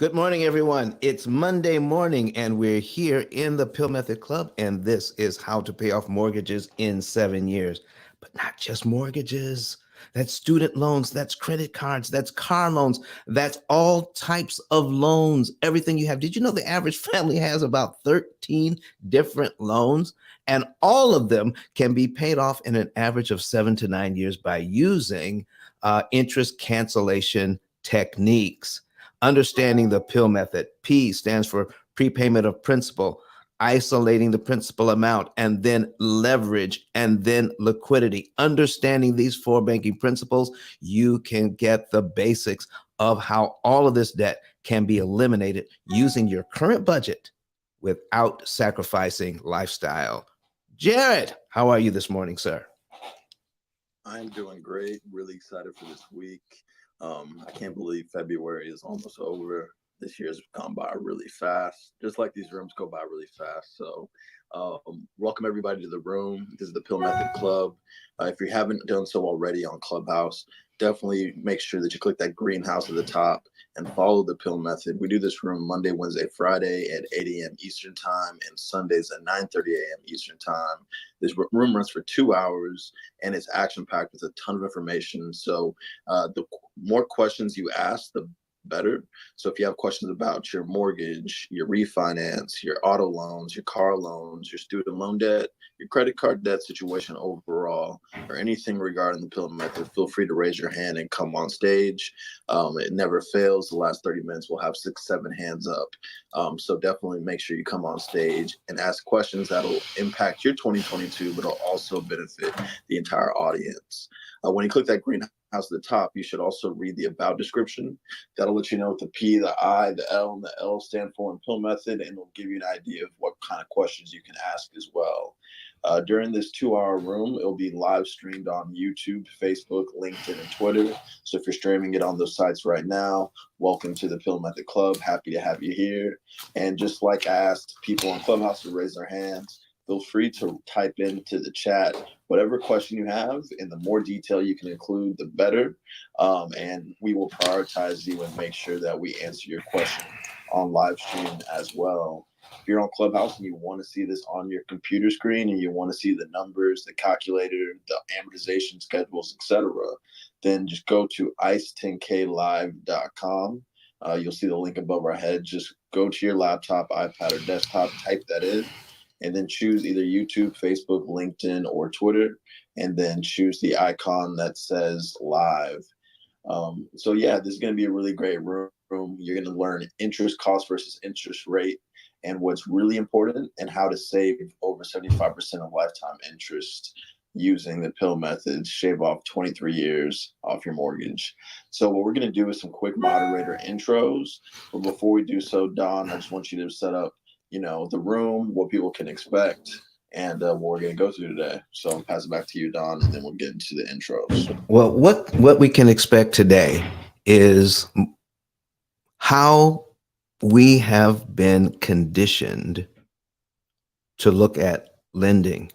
Good morning, everyone. It's Monday morning, and we're here in the Pill Method Club, and this is how to pay off mortgages in 7 years. But not just mortgages. That's student loans, that's credit cards, that's car loans, that's all types of loans, everything you have. Did you know the average family has about 13 different loans? And all of them can be paid off in an average of 7 to 9 years by using interest cancellation techniques. Understanding the P.I.L.L method. P stands for prepayment of principal, isolating the principal amount, and then leverage, and then liquidity. Understanding these four banking principles, you can get the basics of how all of this debt can be eliminated using your current budget without sacrificing lifestyle. Jared, how are you this morning, sir? I'm doing great. Really excited for this week. I can't believe February is almost over. This year's gone by really fast, just like these rooms go by really fast. So, welcome everybody to the room. This is the Pill Method Club. If you haven't done so already on Clubhouse, definitely make sure that you click that greenhouse at the top and follow the Pill Method. We do this room Monday, Wednesday, Friday at 8 a.m. Eastern Time and Sundays at 9:30 a.m. Eastern Time. This room runs for 2 hours and it's action packed with a ton of information. So the more questions you ask, the better. So if you have questions about your mortgage, your refinance, your auto loans, your car loans, your student loan debt, your credit card debt situation overall, or anything regarding the Pill Method, feel free to raise your hand and come on stage. It never fails. The last 30 minutes we'll have 6, 7 hands up. So definitely make sure you come on stage and ask questions that'll impact your 2022, but will also benefit the entire audience. When you click that green house at the top, you should also read the about description. That'll let you know what the P, the I, the L, and the L stand for in Pill Method, and it'll give you an idea of what kind of questions you can ask as well. During this 2 hour room, it'll be live streamed on YouTube, Facebook, LinkedIn, and Twitter. So if you're streaming it on those sites right now, welcome to the Pill Method Club. Happy to have you here. And just like I asked people on Clubhouse to raise their hands, feel free to type into the chat whatever question you have, and the more detail you can include, the better. And we will prioritize you and make sure that we answer your question on live stream as well. If you're on Clubhouse and you want to see this on your computer screen and you want to see the numbers, the calculator, the amortization schedules, etc., then just go to ice10klive.com. You'll see the link above our head. Just go to your laptop, iPad, or desktop, type that in, and then choose either YouTube, Facebook, LinkedIn, or Twitter, and then choose the icon that says live. So yeah, this is going to be a really great room. You're going to learn interest cost versus interest rate, and what's really important, and how to save over 75% of lifetime interest using the P.I.L.L method, shave off 23 years off your mortgage. So what we're going to do is some quick moderator intros. But before we do so, Don, I just want you to set up the room, what people can expect, and what we're going to go through today. So I'll pass it back to you, Don, and then we'll get into the intros. Well, what we can expect today is how we have been conditioned to look at lending,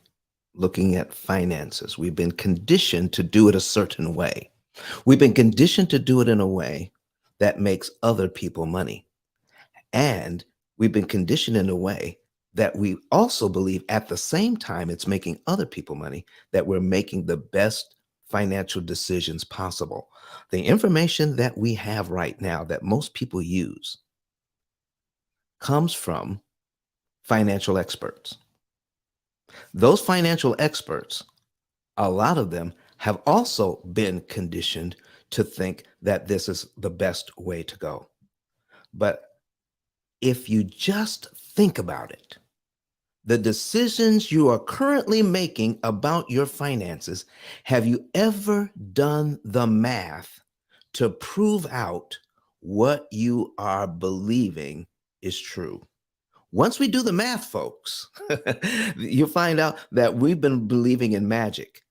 looking at finances. We've been conditioned to do it a certain way. We've been conditioned to do it in a way that makes other people money. And we've been conditioned in a way that we also believe at the same time it's making other people money, that we're making the best financial decisions possible. The information that we have right now that most people use comes from financial experts. Those financial experts, a lot of them have also been conditioned to think that this is the best way to go. But if you just think about it, the decisions you are currently making about your finances, have you ever done the math to prove out what you are believing is true? Once we do the math, folks, you'll find out that we've been believing in magic.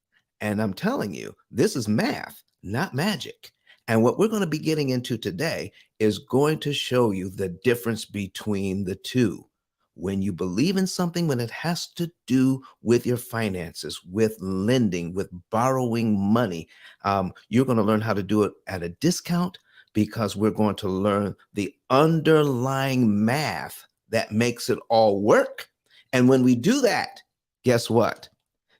And I'm telling you, this is math, not magic. And what we're going to be getting into today is going to show you the difference between the two. When you believe in something, when it has to do with your finances, with lending, with borrowing money, you're going to learn how to do it at a discount because we're going to learn the underlying math that makes it all work. And when we do that, guess what?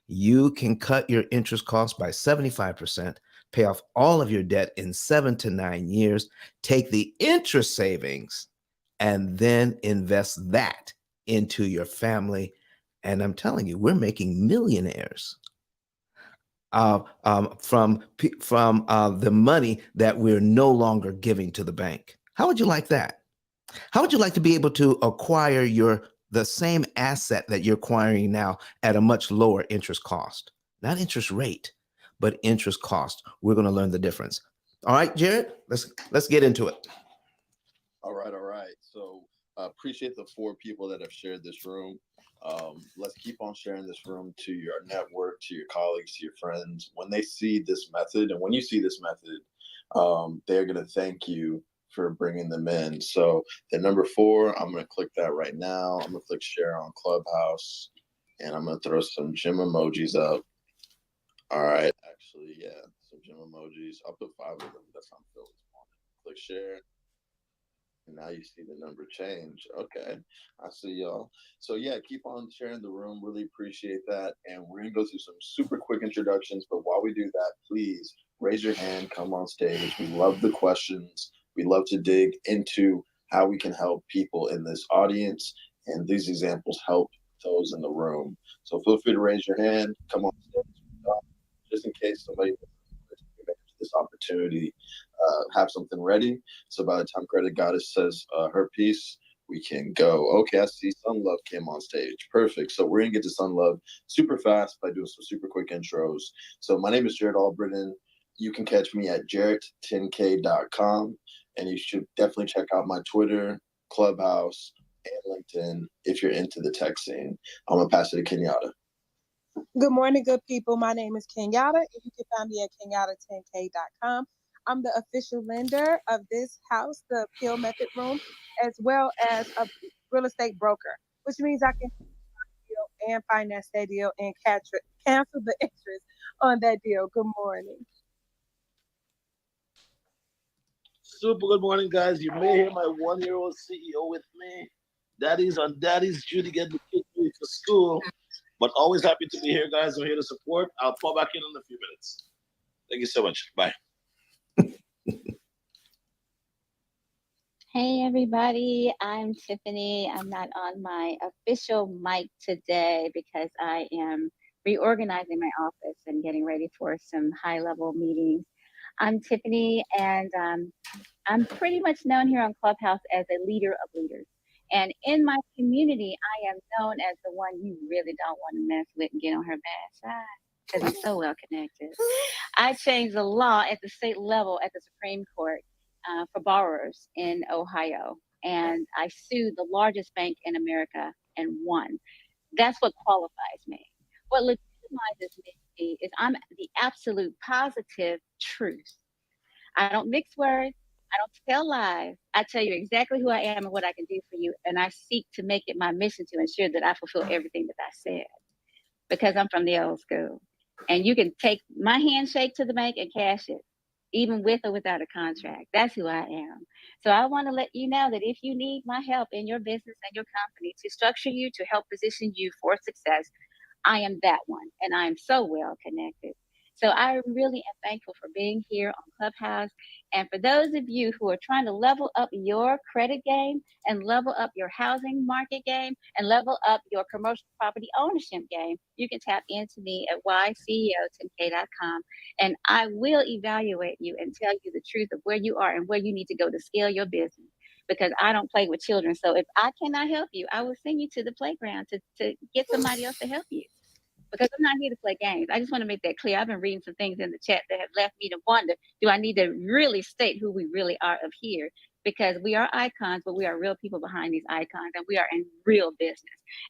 You can cut your interest costs by 75%, pay off all of your debt in 7 to 9 years, take the interest savings, and then invest that into your family. And I'm telling you, we're making millionaires from the money that we're no longer giving to the bank. How would you like that? How would you like to be able to acquire the same asset that you're acquiring now at a much lower interest cost? Not interest rate, but interest cost. We're going to learn the difference. All right, Jared, let's get into it. All right, all right. So appreciate the 4 people that have shared this room. Let's keep on sharing this room to your network, to your colleagues, to your friends. When they see this method, and when you see this method, they're going to thank you for bringing them in. So the number 4, I'm going to click that right now. I'm going to click share on Clubhouse, and I'm going to throw some gym emojis up. All right, actually, yeah, some gym emojis. I'll put 5 of them. That's how I'm feeling this morning. Click share. And now you see the number change. Okay. I see y'all. So yeah, keep on sharing the room. Really appreciate that. And we're gonna go through some super quick introductions. But while we do that, please raise your hand, come on stage. We love the questions. We love to dig into how we can help people in this audience. And these examples help those in the room. So feel free to raise your hand, come on stage. Just in case somebody this opportunity, have something ready. So by the time Credit Goddess says her piece, we can go. Okay, I see Sun Love came on stage. Perfect. So we're gonna get to Sun Love super fast by doing some super quick intros. So my name is Jared Albritton. You can catch me at jarrett10k.com, and you should definitely check out my Twitter, Clubhouse, and LinkedIn if you're into the tech scene. I'm gonna pass it to Kenyatta. Good morning, good people. My name is Kenyatta, and you can find me at kenyatta10k.com. I'm the official lender of this house, the P.I.L.L Method Room, as well as a real estate broker, which means I can deal and finance that deal and cancel the interest on that deal. Good morning. Super good morning, guys. You may hear my 1-year-old CEO with me. Daddy's due to get the kids ready for school. But always happy to be here, guys. I'm here to support. I'll fall back in a few minutes. Thank you so much. Bye. Hey, everybody. I'm Tiffany. I'm not on my official mic today because I am reorganizing my office and getting ready for some high-level meetings. I'm Tiffany, and I'm pretty much known here on Clubhouse as a leader of leaders. And in my community, I am known as the one you really don't want to mess with and get on her bad side because I'm so well connected. I changed the law at the state level at the Supreme Court for borrowers in Ohio. And I sued the largest bank in America and won. That's what qualifies me. What legitimizes me is I'm the absolute positive truth. I don't mix words. I don't tell lies. I tell you exactly who I am and what I can do for you. And I seek to make it my mission to ensure that I fulfill everything that I said because I'm from the old school. And you can take my handshake to the bank and cash it, even with or without a contract. That's who I am. So I want to let you know that if you need my help in your business and your company to structure you, to help position you for success, I am that one, and I am so well connected. So I really am thankful for being here on Clubhouse. And for those of you who are trying to level up your credit game and level up your housing market game and level up your commercial property ownership game, you can tap into me at yceo10k.com. And I will evaluate you and tell you the truth of where you are and where you need to go to scale your business. Because I don't play with children. So if I cannot help you, I will send you to the playground to get somebody else to help you, because I'm not here to play games. I just want to make that clear. I've been reading some things in the chat that have left me to wonder, do I need to really state who we really are of here? Because we are icons, but we are real people behind these icons, and we are in real business.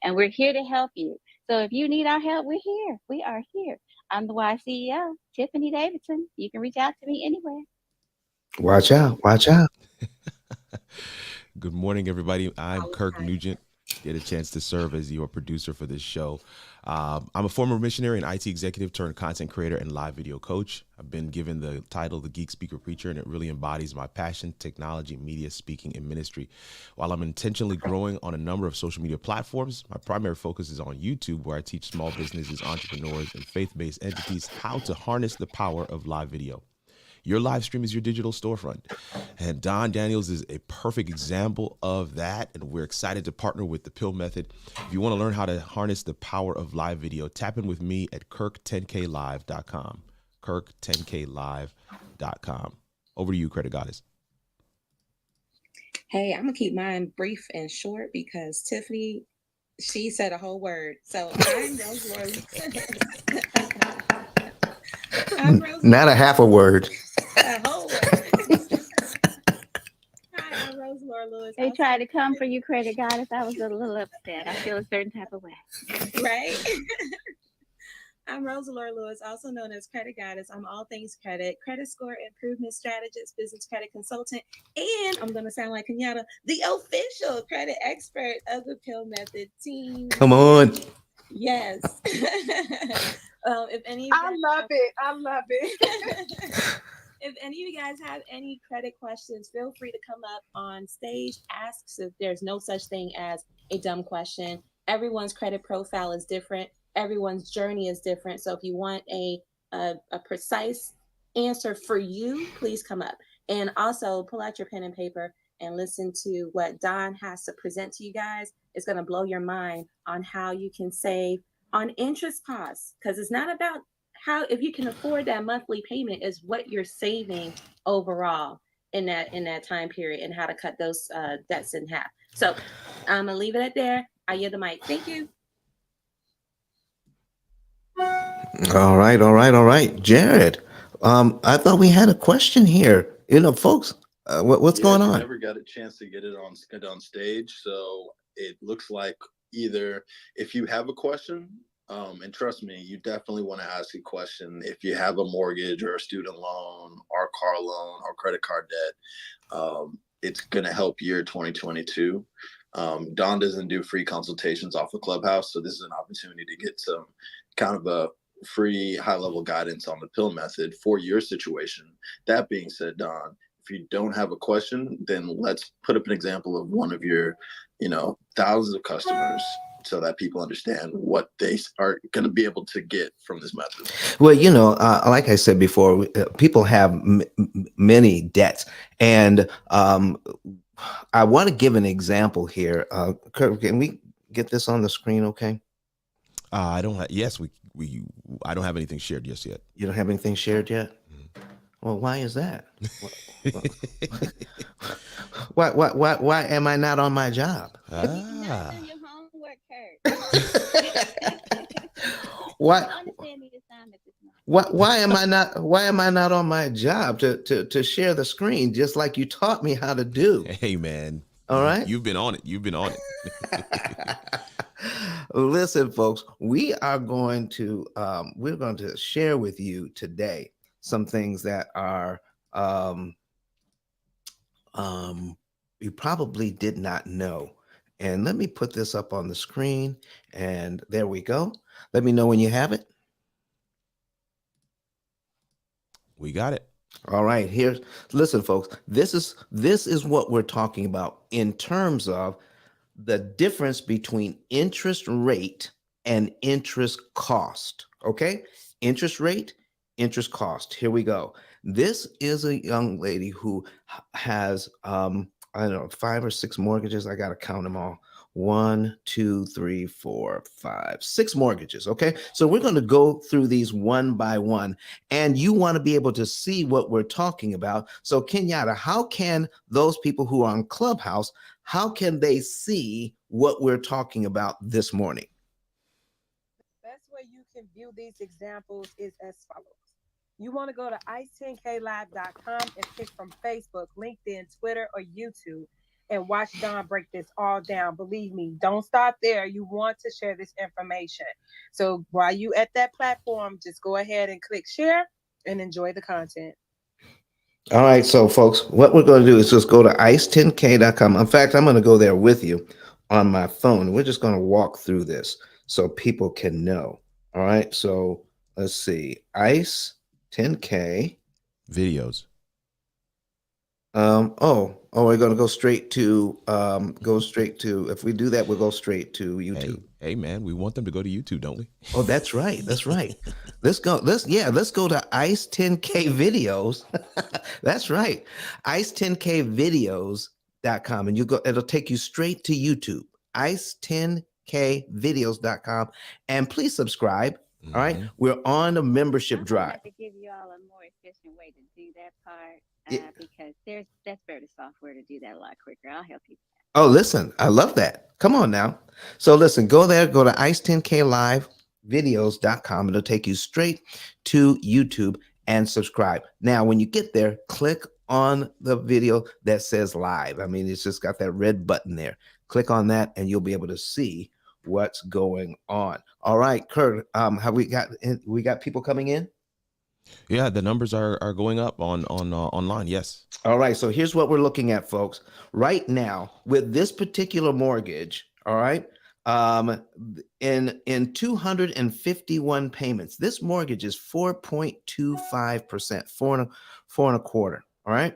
And we're here to help you. So if you need our help, we're here. We are here. I'm the YCEO, Tiffany Davidson. You can reach out to me anywhere. Watch out. Watch out. Good morning, everybody. I'm Kirk Nugent. get a chance to serve as your producer for this show. I'm a former missionary and IT executive turned content creator and live video coach. I've been given the title the Geek Speaker Preacher, and it really embodies my passion, technology, media, speaking, and ministry. While I'm intentionally growing on a number of social media platforms, my primary focus is on YouTube, where I teach small businesses, entrepreneurs, and faith-based entities how to harness the power of live video. Your live stream is your digital storefront. And Don Daniels is a perfect example of that. And we're excited to partner with the P.I.L.L method. If you want to learn how to harness the power of live video, tap in with me at kirk10klive.com. kirk10klive.com. Over to you, Credit Goddess. Hey, I'm gonna keep mine brief and short because Tiffany, she said a whole word. So I'm Rose Not a half a word. a whole word. Hi, I'm Rose Laura Lewis. They tried to come for you, Credit Goddess. I was a little upset. I feel a certain type of way. Right. I'm Rosa Laura Lewis, also known as Credit Goddess. I'm all things credit, credit score improvement strategist, business credit consultant, and I'm going to sound like Kenyatta, the official credit expert of the P.I.L.L method team. Come on. Yes. If any, I love it. I love it. If any of you guys have any credit questions, feel free to come up on stage. Ask. So there's no such thing as a dumb question. Everyone's credit profile is different. Everyone's journey is different. So if you want a precise answer for you, please come up. And also pull out your pen and paper and listen to what Don has to present to you guys. It's going to blow your mind on how you can save on interest costs, because it's not about how, if you can afford that monthly payment, is what you're saving overall in that time period, and how to cut those debts in half. So I'm gonna leave it at there. I yield the mic. Thank you. All right. Jared, I thought we had a question here. Folks, what's going on? I never got a chance to get it on stage, so it looks like either if you have a question, and trust me, you definitely want to ask a question. If you have a mortgage or a student loan or car loan or credit card debt, it's going to help year 2022. Don doesn't do free consultations off of Clubhouse, so this is an opportunity to get some kind of a free high-level guidance on the P.I.L.L method for your situation. That being said, Don, if you don't have a question, then let's put up an example of one of your, thousands of customers, so that people understand what they are going to be able to get from this method. Well, like I said before, people have many debts, and I want to give an example here. Kurt, can we get this on the screen? Okay. I don't have. Yes, I don't have anything shared just yet. You don't have anything shared yet? Well, why is that? Why am I not on my job? You've not done your homework, Kurt. Why? Understand the assignment this month. Why am I not on my job to share the screen just like you taught me how to do? Hey, man. All right. You've been on it. Listen, folks, we're going to share with you today some things that are you probably did not know. And let me put this up on the screen, and there we go. Let me know when you have it. We got it. All right, listen, folks, this is what we're talking about in terms of the difference between interest rate and interest cost. Okay, interest rate, interest cost. Here we go. This is a young lady who has I don't know, 5 or 6 mortgages. I got to count them all. 1, 2, 3, 4, 5, 6 mortgages. Okay. So we're going to go through these one by one, and you want to be able to see what we're talking about. So Kenyatta, how can those people who are on Clubhouse, how can they see what we're talking about this morning? The best way you can view these examples is as follows. You want to go to ice10klive.com and pick from Facebook, LinkedIn, Twitter, or YouTube and watch Don break this all down. Believe me, don't stop there. You want to share this information. So while you at that platform, just go ahead and click share and enjoy the content. All right. So folks, what we're going to do is just go to ice10k.com. In fact, I'm going to go there with you. on my phone. We're just going to walk through this so people can know. All right. So let's see. ICE 10K. Videos. We're going to go straight to if we do that, we'll go straight to YouTube. Hey, man, we want them to go to YouTube, don't we? Oh, that's right. That's right. Let's go to ICE 10K videos. That's right. ICE10kvideos.com, and it'll take you straight to YouTube. ICE10kvideos.com, and please subscribe. All right. Mhm. We're on a membership I'm gonna drive. have to give you all a more efficient way to do that part Yeah. because that's better software to do that a lot quicker. I'll help you. Oh, listen, I love that. Come on now. So listen, go there, go to ice10klivevideos.com. It'll take you straight to YouTube and subscribe. Now, when you get there, click on the video that says live. I mean, it's just got that red button there. Click on that and you'll be able to see what's going on. All right, Kurt, have we got people coming in? Yeah, the numbers are going up on online. Yes. All right, so here's what we're looking at, folks. Right now, with this particular mortgage, all right, in 251 payments, this mortgage is 4.25%, four and a quarter. All right,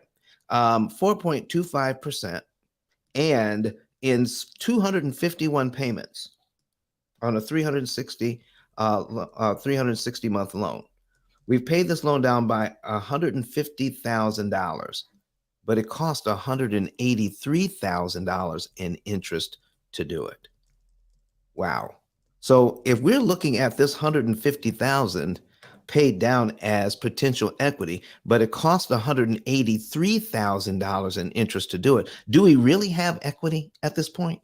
4.25%, and in 251 payments on a 360 month loan, we've paid this loan down by $150,000. But it cost $183,000 in interest to do it. Wow. So if we're looking at this $150,000 paid down as potential equity, but it cost $183,000 in interest to do it, do we really have equity at this point?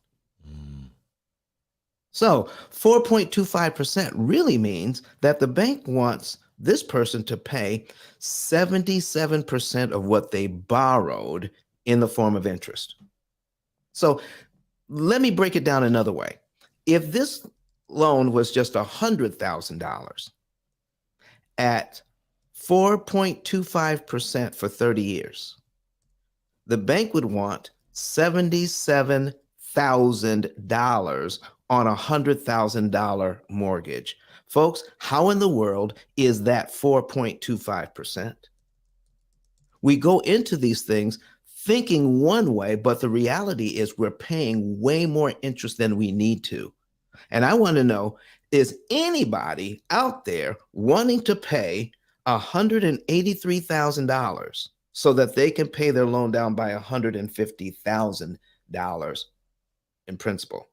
So 4.25% really means that the bank wants this person to pay 77% of what they borrowed in the form of interest. So let me break it down another way. If this loan was just $100,000 at 4.25% for 30 years, the bank would want $77,000 on a $100,000 mortgage. Folks, how in the world is that 4.25%? We go into these things thinking one way, but the reality is we're paying way more interest than we need to. And I want to know, is anybody out there wanting to pay $183,000 so that they can pay their loan down by $150,000 in principal?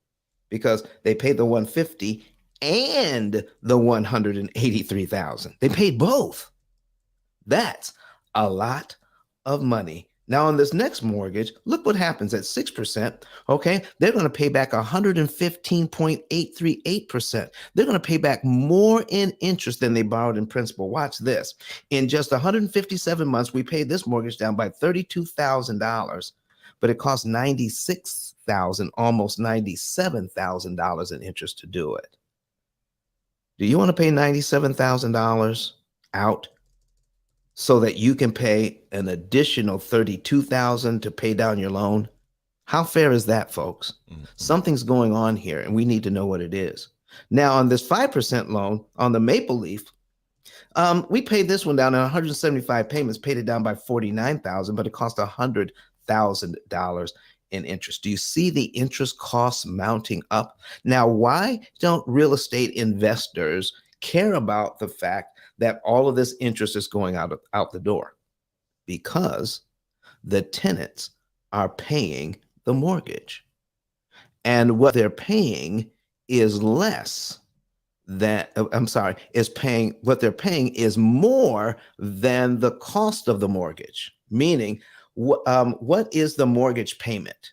Because they paid the 150 and the 183,000. They paid both. That's a lot of money. Now on this next mortgage, look what happens at 6%. Okay, they're going to pay back 115.838%. They're going to pay back more in interest than they borrowed in principal. Watch this. In just 157 months, we paid this mortgage down by $32,000, but it cost $96,000, almost $97,000 in interest to do it. Do you want to pay $97,000 out so that you can pay an additional $32,000 to pay down your loan? How fair is that, folks? Mm-hmm. Something's going on here, and we need to know what it is. Now, on this 5% loan on the Maple Leaf, we paid this one down in 175 payments, paid it down by $49,000, but it cost $100,000 in interest. Do you see the interest costs mounting up? Now, why don't real estate investors care about the fact that all of this interest is going out the door? Because the tenants are paying the mortgage. And what they're paying is less than, what they're paying is more than the cost of the mortgage. Meaning, what is the mortgage payment?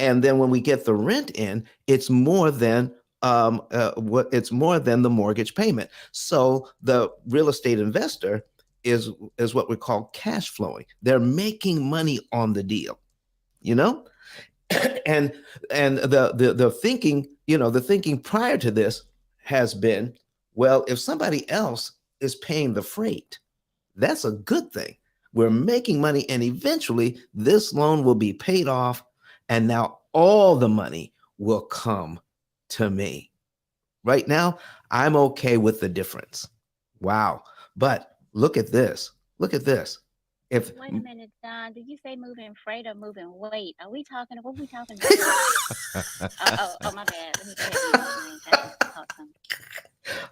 And then when we get the rent in, it's more than the mortgage payment. So the real estate investor is what we call cash flowing. They're making money on the deal, you know? and the thinking, the thinking prior to this has been, well, if somebody else is paying the freight, that's a good thing. We're making money, and eventually this loan will be paid off, and now all the money will come to me. Right now, I'm okay with the difference. Wow. But look at this. Look at this. If Wait a minute, Don. Did you say moving freight or moving weight? Are we talking? What are we talking about? Oh, my bad. Let me go ahead and mute my mic. I just caught something.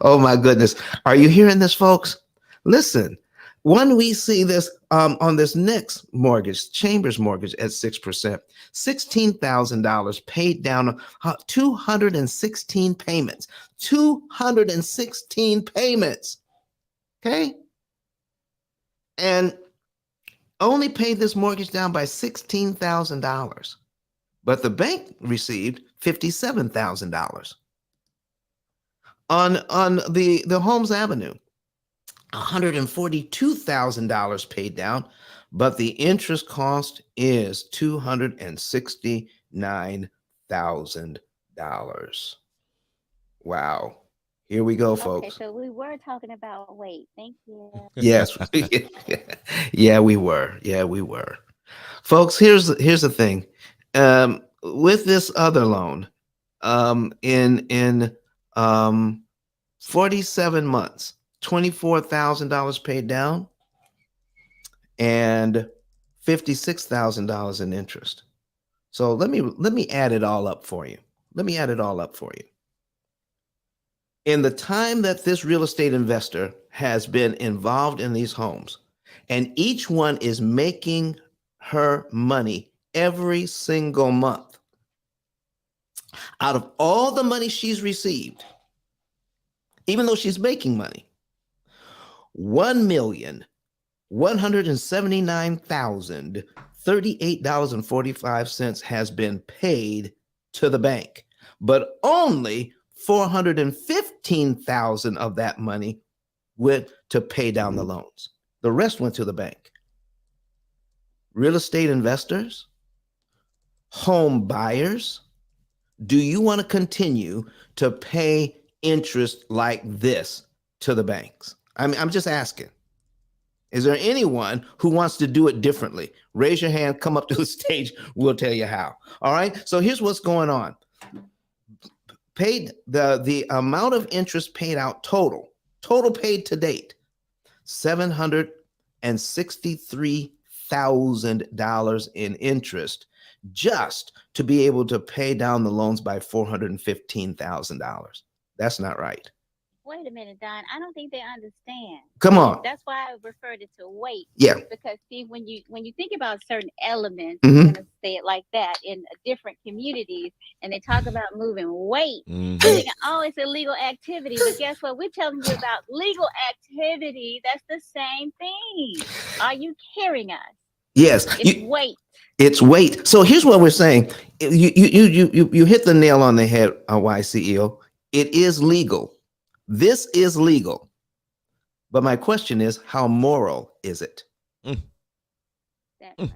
oh my goodness, are you hearing this, folks? Listen, when we see this on this next mortgage, Chambers mortgage at 6%, $16,000 paid down, 216 payments, 216 payments. Okay. And only paid this mortgage down by $16,000, but the bank received $57,000. On the Holmes Avenue, $142,000 paid down, but the interest cost is $269,000. Wow. Here we go, Okay, folks. so we were talking about weight. Thank you. Yes. Yeah, we were. Yeah, we were. Folks, here's the thing. With this other loan, in 47 months, $24,000 paid down and $56,000 in interest. So let me add it all up for you. Let me add it all up for you. In the time that this real estate investor has been involved in these homes, and each one is making her money every single month, out of all the money she's received, even though she's making money, $1,179,038.45 has been paid to the bank, but only $415,000 of that money went to pay down the loans. The rest went to the bank. Real estate investors, home buyers, do you want to continue to pay interest like this to the banks? I'm just asking. Is there anyone who wants to do it differently? Raise your hand, come up to the stage. We'll tell you how. All right. So here's what's going on. Paid the amount of interest paid out total paid to date, $763,000 in interest just to be able to pay down the loans by $415,000. That's not right. Wait a minute, Don. I don't think they understand. Come on. That's why I referred it to weight. Yeah. Because see, when you think about certain elements, Mhm. I'm gonna say it like that, in different communities, and they talk about moving weight, I'm thinking, oh, it's illegal activity. But guess what? We're telling you about legal activity. That's the same thing. Are you hearing us? Yes. It's weight. It's weight. So here's what we're saying. You hit the nail on the head, YCEO. It is legal. This is legal. But my question is, how moral is it? That part.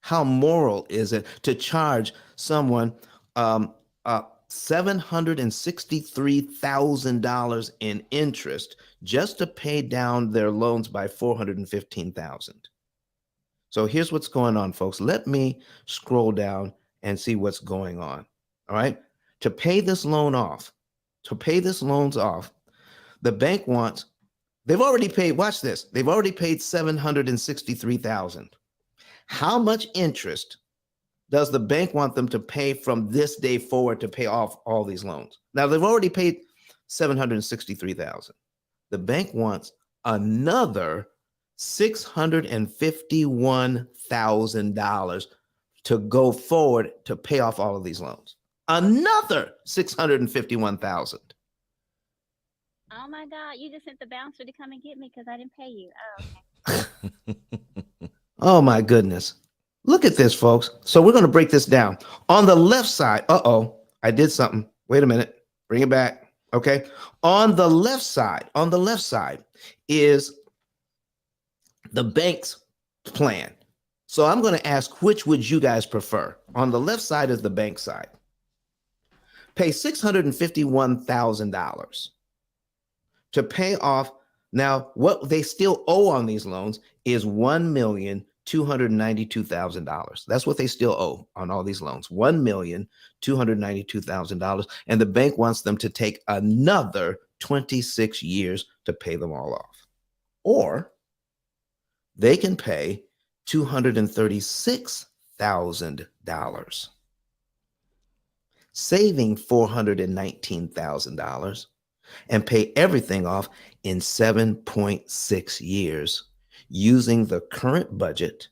How moral is it to charge someone $763,000 in interest just to pay down their loans by $415,000? So here's what's going on, folks. Let me scroll down and see what's going on. All right. To pay this loan off, the bank wants, they've already paid, watch this, they've already paid $763,000. How much interest does the bank want them to pay from this day forward to pay off all these loans? Now they've already paid $763,000. The bank wants another $651,000 to go forward to pay off all of these loans. Another $651,000. Oh my God! You just sent the bouncer to come and get me because I didn't pay you. Oh, okay. Oh my goodness. Look at this, folks. So we're going to break this down. On the left side, I did something. Wait a minute. Bring it back. Okay. On the left side is the bank's plan. So I'm going to ask, which would you guys prefer? On the left side is the bank side. Pay $651,000 to pay off. Now, what they still owe on these loans is $1,200,000. $292,000. That's what they still owe on all these loans. $1,292,000. And the bank wants them to take another 26 years to pay them all off. Or they can pay $236,000, saving $419,000, and pay everything off in 7.6 years using the current budget,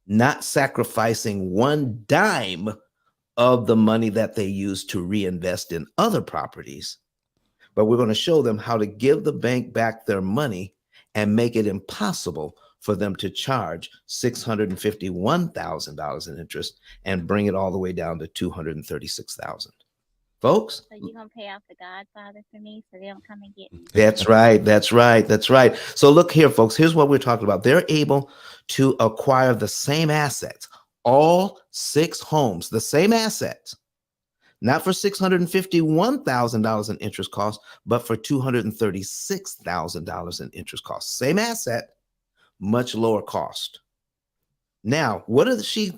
not sacrificing one dime of the money that they use to reinvest in other properties. But we're going to show them how to give the bank back their money and make it impossible for them to charge $651,000 in interest and bring it all the way down to $236,000. Folks, So you're gonna pay off the Godfather for me so they don't come and get me. that's right. That's right. That's right. So look here, folks. Here's what we're talking about. They're able to acquire the same assets, all 6 homes, the same assets, not for $651,000 in interest costs, but for $236,000 in interest costs. Same asset, much lower cost. Now, what is she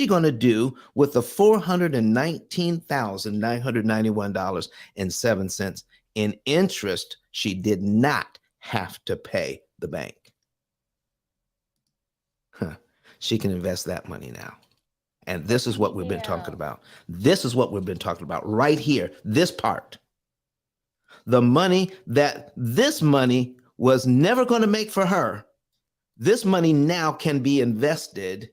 going to do with the $419,991.07 in interest she did not have to pay the bank? She can invest that money now. And this is what we've been talking about. This is what we've been talking about right here, this part. The money that this money was never going to make for her, this money now can be invested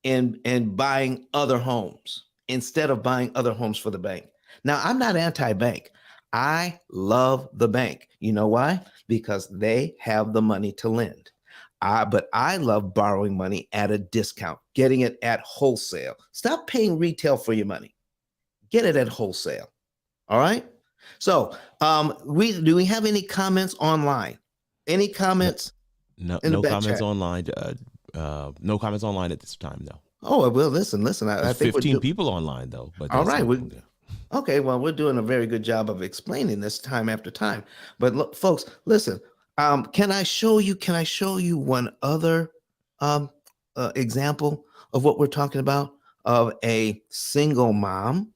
in buying other homes instead of buying other homes for the bank. Now, I'm not anti-bank. I love the bank. You know why? Because they have the money to lend. But I love borrowing money at a discount, getting it at wholesale. Stop paying retail for your money. Get it at wholesale. All right? So do we have any comments online? Any comments? No in the comments chat? online. No comments online at this time, though. Oh, well, listen. I There's think 15 people online, though. But all that's right. it. Yeah. Okay, well, we're doing a very good job of explaining this time after time. But look, folks, listen. Can I show you one other example of what we're talking about, of a single mom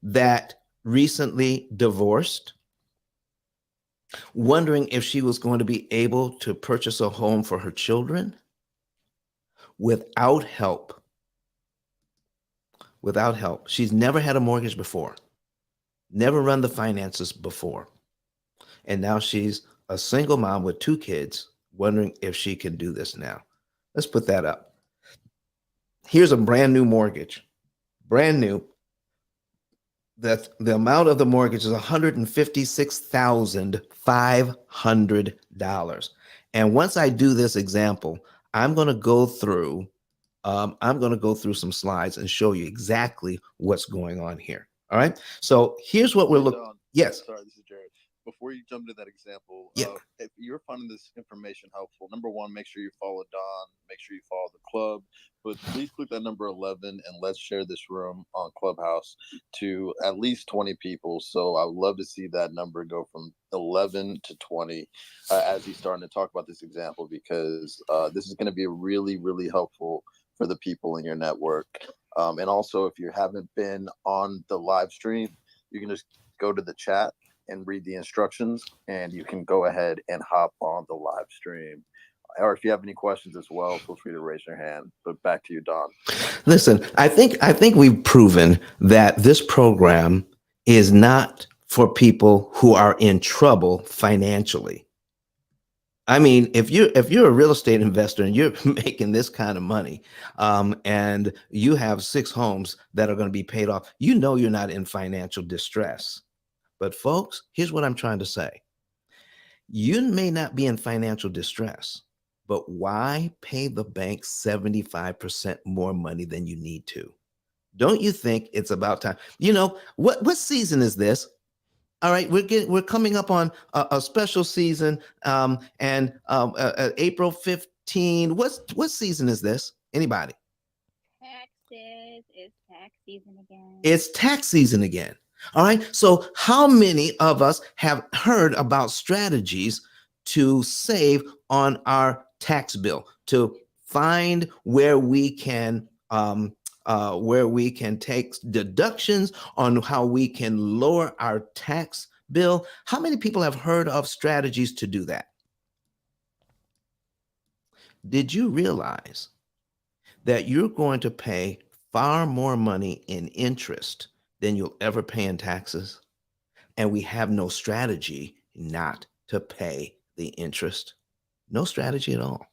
that recently divorced, wondering if she was going to be able to purchase a home for her children without help. Without help. She's never had a mortgage before, never run the finances before. And now she's a single mom with 2 kids, wondering if she can do this now. Let's put that up. Here's a brand new mortgage, brand new. That the amount of the mortgage is $156,500. And once I do this example, I'm going to go through some slides and show you exactly what's going on here. All right. So here's what we're looking. Yes. Sorry, this is Jared. Before you jump into that example, Yeah. if you're finding this information helpful, number one, make sure you follow Don, make sure you follow the club, but please click that number 11 and let's share this room on Clubhouse to at least 20 people. So I would love to see that number go from 11 to 20 as he's starting to talk about this example, because this is going to be really, really helpful for the people in your network. And also, if you haven't been on the live stream, you can just go to the chat and read the instructions, and you can go ahead and hop on the live stream. Or if you have any questions as well, feel free to raise your hand. But back to you, Don. Listen, I think we've proven that this program is not for people who are in trouble financially. I mean, if you're a real estate investor and you're making this kind of money, and you have 6 homes that are going to be paid off, you know you're not in financial distress. But folks, here's what I'm trying to say. You may not be in financial distress, but why pay the bank 75% more money than you need to? Don't you think it's about time? You know, what season is this? All right, we're coming up on a special season, and April 15. What season is this? Anybody? Taxes. It's tax season again. It's tax season again. All right. So how many of us have heard about strategies to save on our tax bill, to find where we can take deductions on how we can lower our tax bill. How many people have heard of strategies to do that? Did you realize that you're going to pay far more money in interest than you'll ever pay in taxes? And we have no strategy not to pay the interest. No strategy at all.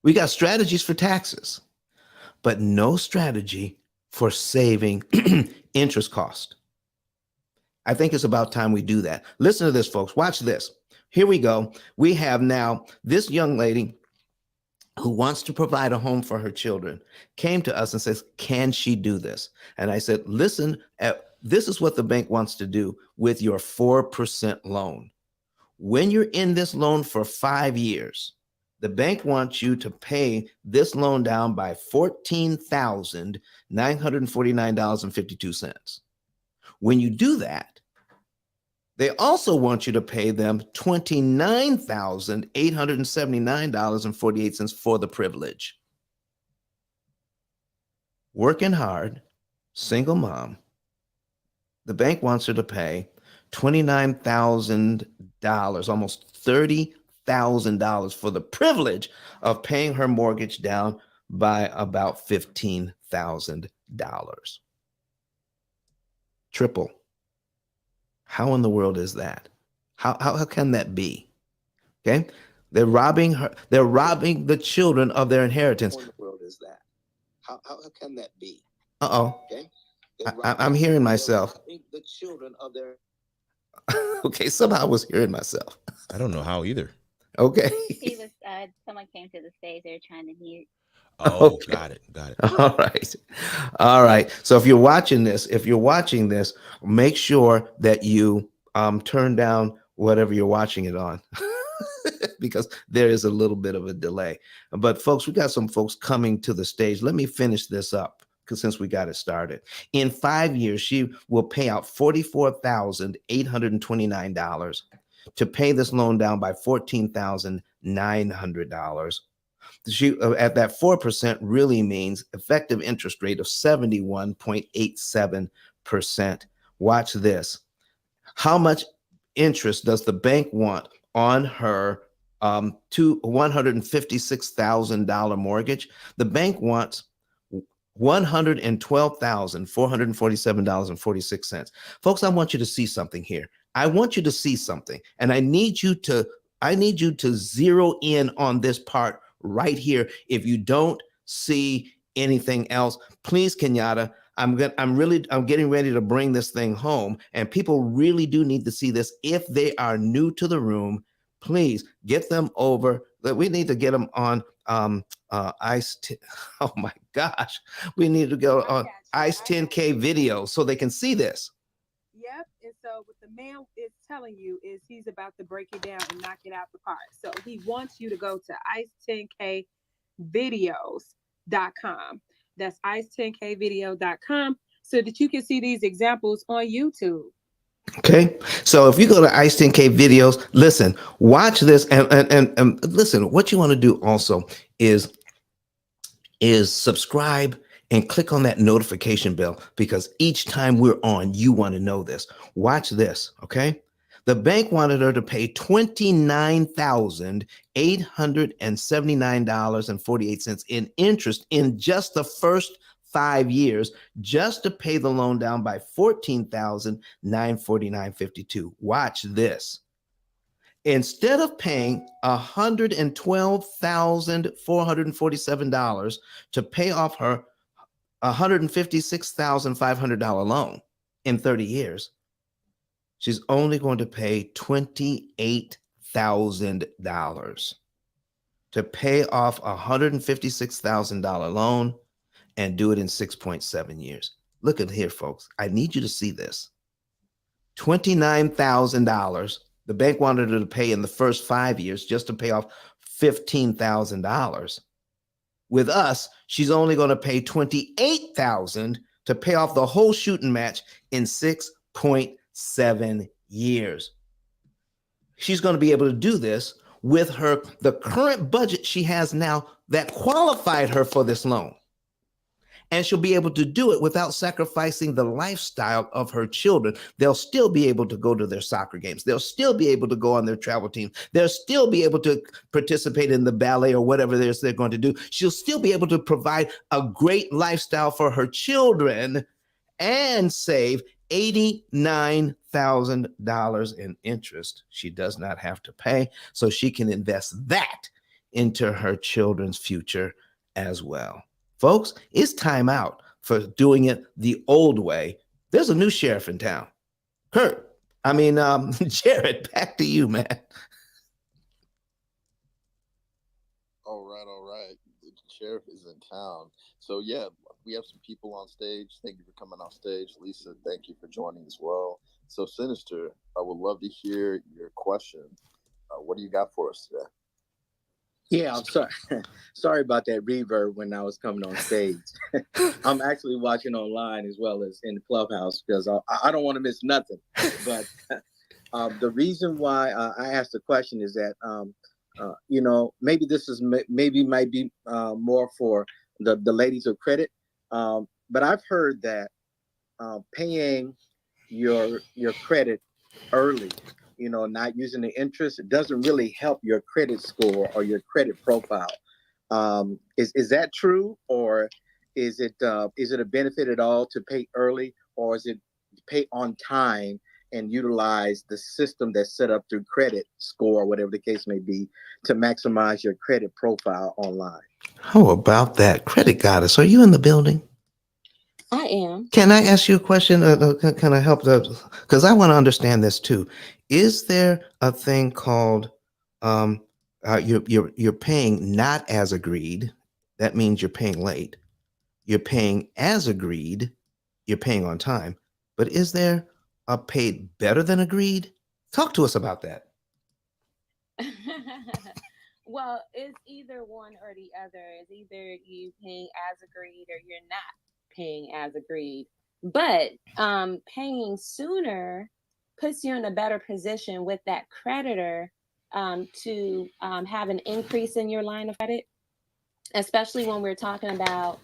We got strategies for taxes, but no strategy for saving interest cost. I think it's about time we do that. Listen to this, folks. Watch this. Here we go. We have now this young lady who wants to provide a home for her children came to us and says, can she do this? And I said, listen, this is what the bank wants to do with your 4% loan. When you're in this loan for 5 years, the bank wants you to pay this loan down by $14,949.52. When you do that, they also want you to pay them $29,879.48 for the privilege. Working hard, single mom. The bank wants her to pay $29,000, almost $30,000 for the privilege of paying her mortgage down by about $15,000. Triple. How in the world is that? How can that be? Okay. They're robbing her. They're robbing the children of their inheritance. How in the world is that? How can that be? Uh-oh. Okay. I'm hearing myself. The children of their. Okay, somehow I was hearing myself. I don't know how either. Okay. He was. Someone came to the stage. They were trying to mute. Oh, Okay. got it. All right. All right. So if you're watching this, make sure that you turn down whatever you're watching it on because there is a little bit of a delay. But folks, we got some folks coming to the stage. Let me finish this up since we got it started. In 5 years, she will pay out $44,829 to pay this loan down by $14,900. She at that 4% really means effective interest rate of 71.87%. Watch this. How much interest does the bank want on her $156,000 mortgage? The bank wants $112,447.46. Folks, I want you to see something here. I want you to see something, and I need you to zero in on this part right here. If you don't see anything else, please, Kenyatta, I'm getting ready to bring this thing home, and people really do need to see this. If they are new to the room, please get them over. We need to get them on ICE. Oh my gosh, we need to go on ICE 10K video so they can see this. Yep. And so what the man is telling you is he's about to break it down and knock it out the park. So he wants you to go to ice10kvideos.com. That's ice10kvideo.com so that you can see these examples on YouTube. Okay, so if you go to ICE 10K videos, listen, watch this, and listen. What you want to do also is subscribe and click on that notification bell, because each time we're on, you want to know this. Watch this, okay? The bank wanted her to pay $29,879.48 in interest in just the first 5 years, just to pay the loan down by $14,949.52. Watch this. Instead of paying $112,447 to pay off her $156,500 loan in 30 years, she's only going to pay $28,000 to pay off a $156,000 loan and do it in 6.7 years. Look at here, folks. I need you to see this. $29,000. The bank wanted her to pay in the first 5 years just to pay off $15,000. With us, she's only going to pay $28,000 to pay off the whole shooting match in 6.7 years. She's going to be able to do this with the current budget she has now that qualified her for this loan. And she'll be able to do it without sacrificing the lifestyle of her children. They'll still be able to go to their soccer games. They'll still be able to go on their travel team. They'll still be able to participate in the ballet or whatever it is they're going to do. She'll still be able to provide a great lifestyle for her children and save $89,000 in interest she does not have to pay, so she can invest that into her children's future as well. Folks, it's time out for doing it the old way. There's a new sheriff in town. Jared, back to you, man. All right. The sheriff is in town. So yeah, we have some people on stage. Thank you for coming on stage. Lisa, thank you for joining as well. So Sinister, I would love to hear your question. What do you got for us today? Yeah, I'm sorry. Sorry about that reverb when I was coming on stage. I'm actually watching online as well as in the clubhouse because I don't want to miss nothing. But the reason why I asked the question is that, maybe this is might be more for the ladies of credit. But I've heard that paying your credit early, not using the interest, it doesn't really help your credit score or your credit profile. Is that true, or is it a benefit at all to pay early, or is it pay on time and utilize the system that's set up through credit score, whatever the case may be, to maximize your credit profile online? How about that? Credit Goddess, are you in the building? I am. Can I ask you a question? Can I help? Because I want to understand this too. Is there a thing called you're paying not as agreed? That means you're paying late. You're paying as agreed. You're paying on time. But is there a paid better than agreed? Talk to us about that. Well, it's either one or the other. It's either you paying as agreed or you're not paying as agreed. But paying sooner puts you in a better position with that creditor to have an increase in your line of credit, especially when we're talking about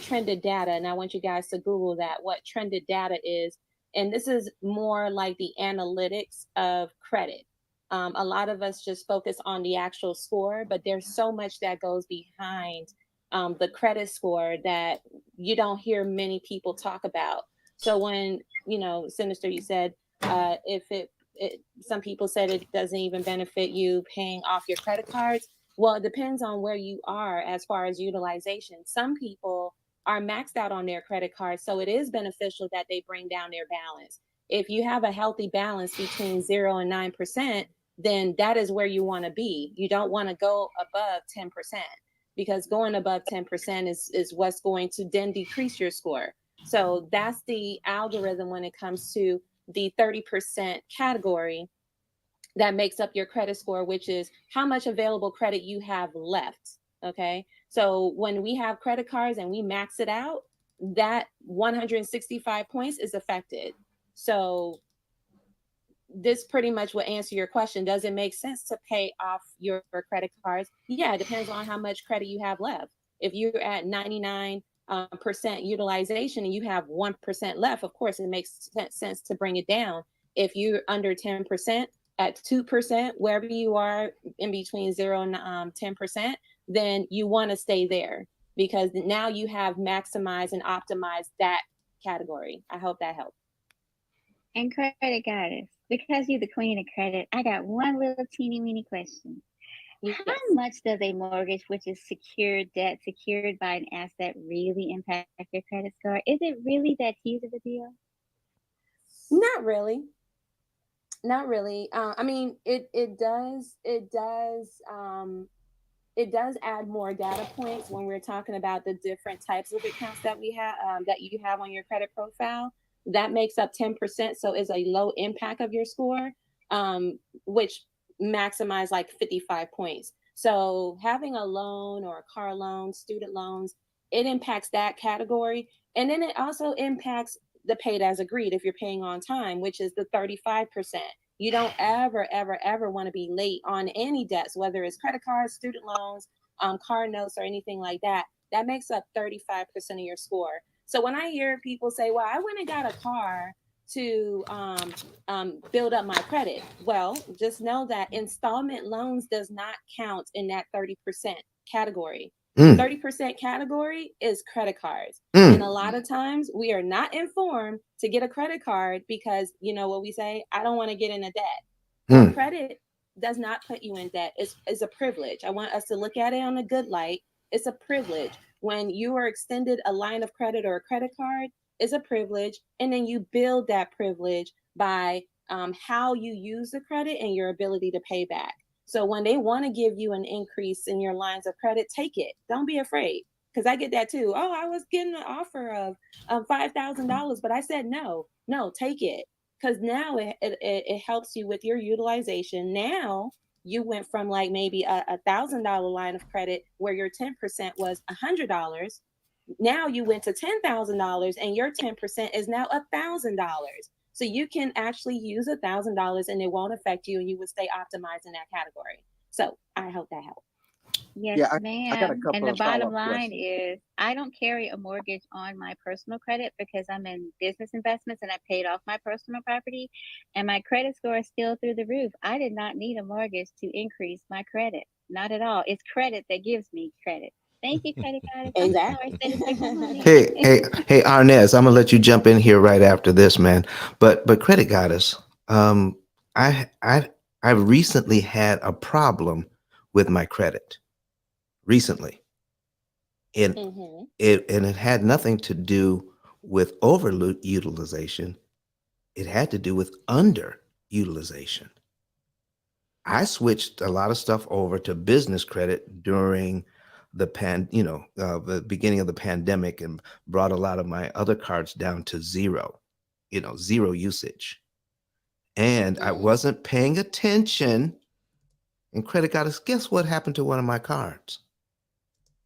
trended data. And I want you guys to Google that, what trended data is. And this is more like the analytics of credit. A lot of us just focus on the actual score, but there's so much that goes behind the credit score that you don't hear many people talk about. So when, Sinister, you said if some people said it doesn't even benefit you paying off your credit cards. Well, it depends on where you are as far as utilization. Some people are maxed out on their credit cards, so it is beneficial that they bring down their balance. If you have a healthy balance between 0 and 9%, then that is where you want to be. You don't want to go above 10%, because going above 10% is what's going to then decrease your score. So that's the algorithm when it comes to the 30% category that makes up your credit score, which is how much available credit you have left. Okay. So when we have credit cards and we max it out, that 165 points is affected. So this pretty much will answer your question. Does it make sense to pay off your credit cards? Yeah, it depends on how much credit you have left. If you're at 99% utilization and you have 1% left, of course, it makes sense to bring it down. If you're under 10%, at 2%, wherever you are in between 0 and 10%, then you want to stay there, because now you have maximized and optimized that category. I hope that helped. And Credit Goddess, because you're the queen of credit, I got one little teeny weeny question. Yes. How much does a mortgage, which is secured debt secured by an asset, really impact your credit score? Is it really that huge of a deal? Not really. Not really. I mean, it does add more data points when we're talking about the different types of accounts that we have that you have on your credit profile. That makes up 10%, so it's a low impact of your score, which maximize like 55 points. So having a loan or a car loan, student loans, it impacts that category, and then it also impacts the paid as agreed if you're paying on time, which is the 35%. You don't ever, ever, ever want to be late on any debts, whether it's credit cards, student loans, car notes, or anything like that. That makes up 35% of your score. So when I hear people say, well, I went and got a car to build up my credit, well, just know that installment loans does not count in that 30% category. 30% category is credit cards. And a lot of times we are not informed to get a credit card because, you know what we say, I don't want to get in a debt. Well, credit does not put you in debt. It's a privilege. I want us to look at it on a good light. It's a privilege. When you are extended a line of credit or a credit card, it's a privilege. And then you build that privilege by how you use the credit and your ability to pay back. So when they want to give you an increase in your lines of credit, take it. Don't be afraid. Because I get that too. Oh, I was getting an offer of $5,000, but I said no. No, take it. Because now it helps you with your utilization. Now you went from like maybe a $1,000 line of credit where your 10% was $100. Now you went to $10,000 and your 10% is now $1,000. So you can actually use $1,000 and it won't affect you and you would stay optimized in that category. So I hope that helped. Yes, Yeah, I got a ma'am. couple And the of bottom follow-up line questions. is I don't carry a mortgage on my personal credit because I'm in business investments and I paid off my personal property and my credit score is still through the roof. I did not need a mortgage to increase my credit. Not at all. It's credit that gives me credit. Thank you, credit card. I'm sorry, Exactly. said to take my money. Hey, Arnez, I'm gonna let you jump in here right after this, man. But Credit Goddess, I I I recently had a problem with my credit recently, and Mm-hmm. it had nothing to do with overutilization. It had to do with underutilization. I switched a lot of stuff over to business credit during the beginning of the pandemic, and brought a lot of my other cards down to zero, zero usage. And I Mm-hmm. wasn't paying attention. And Credit Goddess, guess what happened to one of my cards?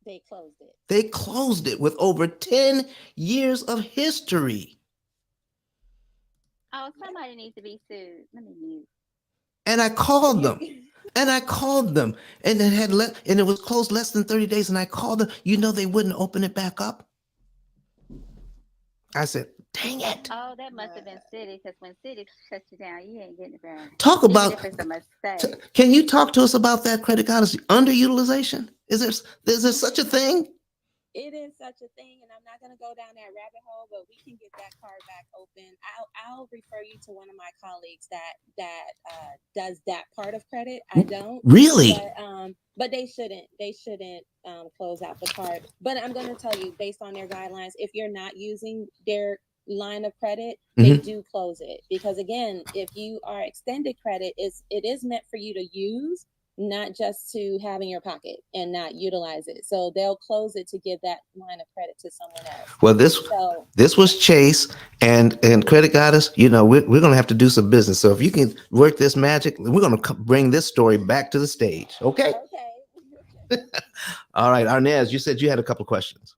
They closed it. They closed it with over 10 years of history. Oh, somebody needs to be sued. Let me mute. And I called them. You, And I called them. And it was closed less than 30 days. And I called them. They wouldn't open it back up. I said, dang it. Oh, that must have been City because when City shuts you down, you ain't getting it back. Talk Even about if it's a mistake. can you talk to us about that, Credit Goddess? Underutilization? Is there such a thing? it is such a thing, and I'm not going to go down that rabbit hole, but we can get that card back open. I'll refer you to one of my colleagues that does that part of credit. I don't, Really? but they shouldn't close out the card. But I'm going to tell you, based on their guidelines, if you're not using their line of credit, they do close it, because again, if you are extended credit, it is meant for you to use, not just to have in your pocket and not utilize it. So they'll close it to give that line of credit to someone else. Well, So this was Chase and Credit Goddess. We're gonna have to do some business. So if you can work this magic, we're gonna bring this story back to the stage. Okay. okay. All right, Arnez, you said you had a couple of questions.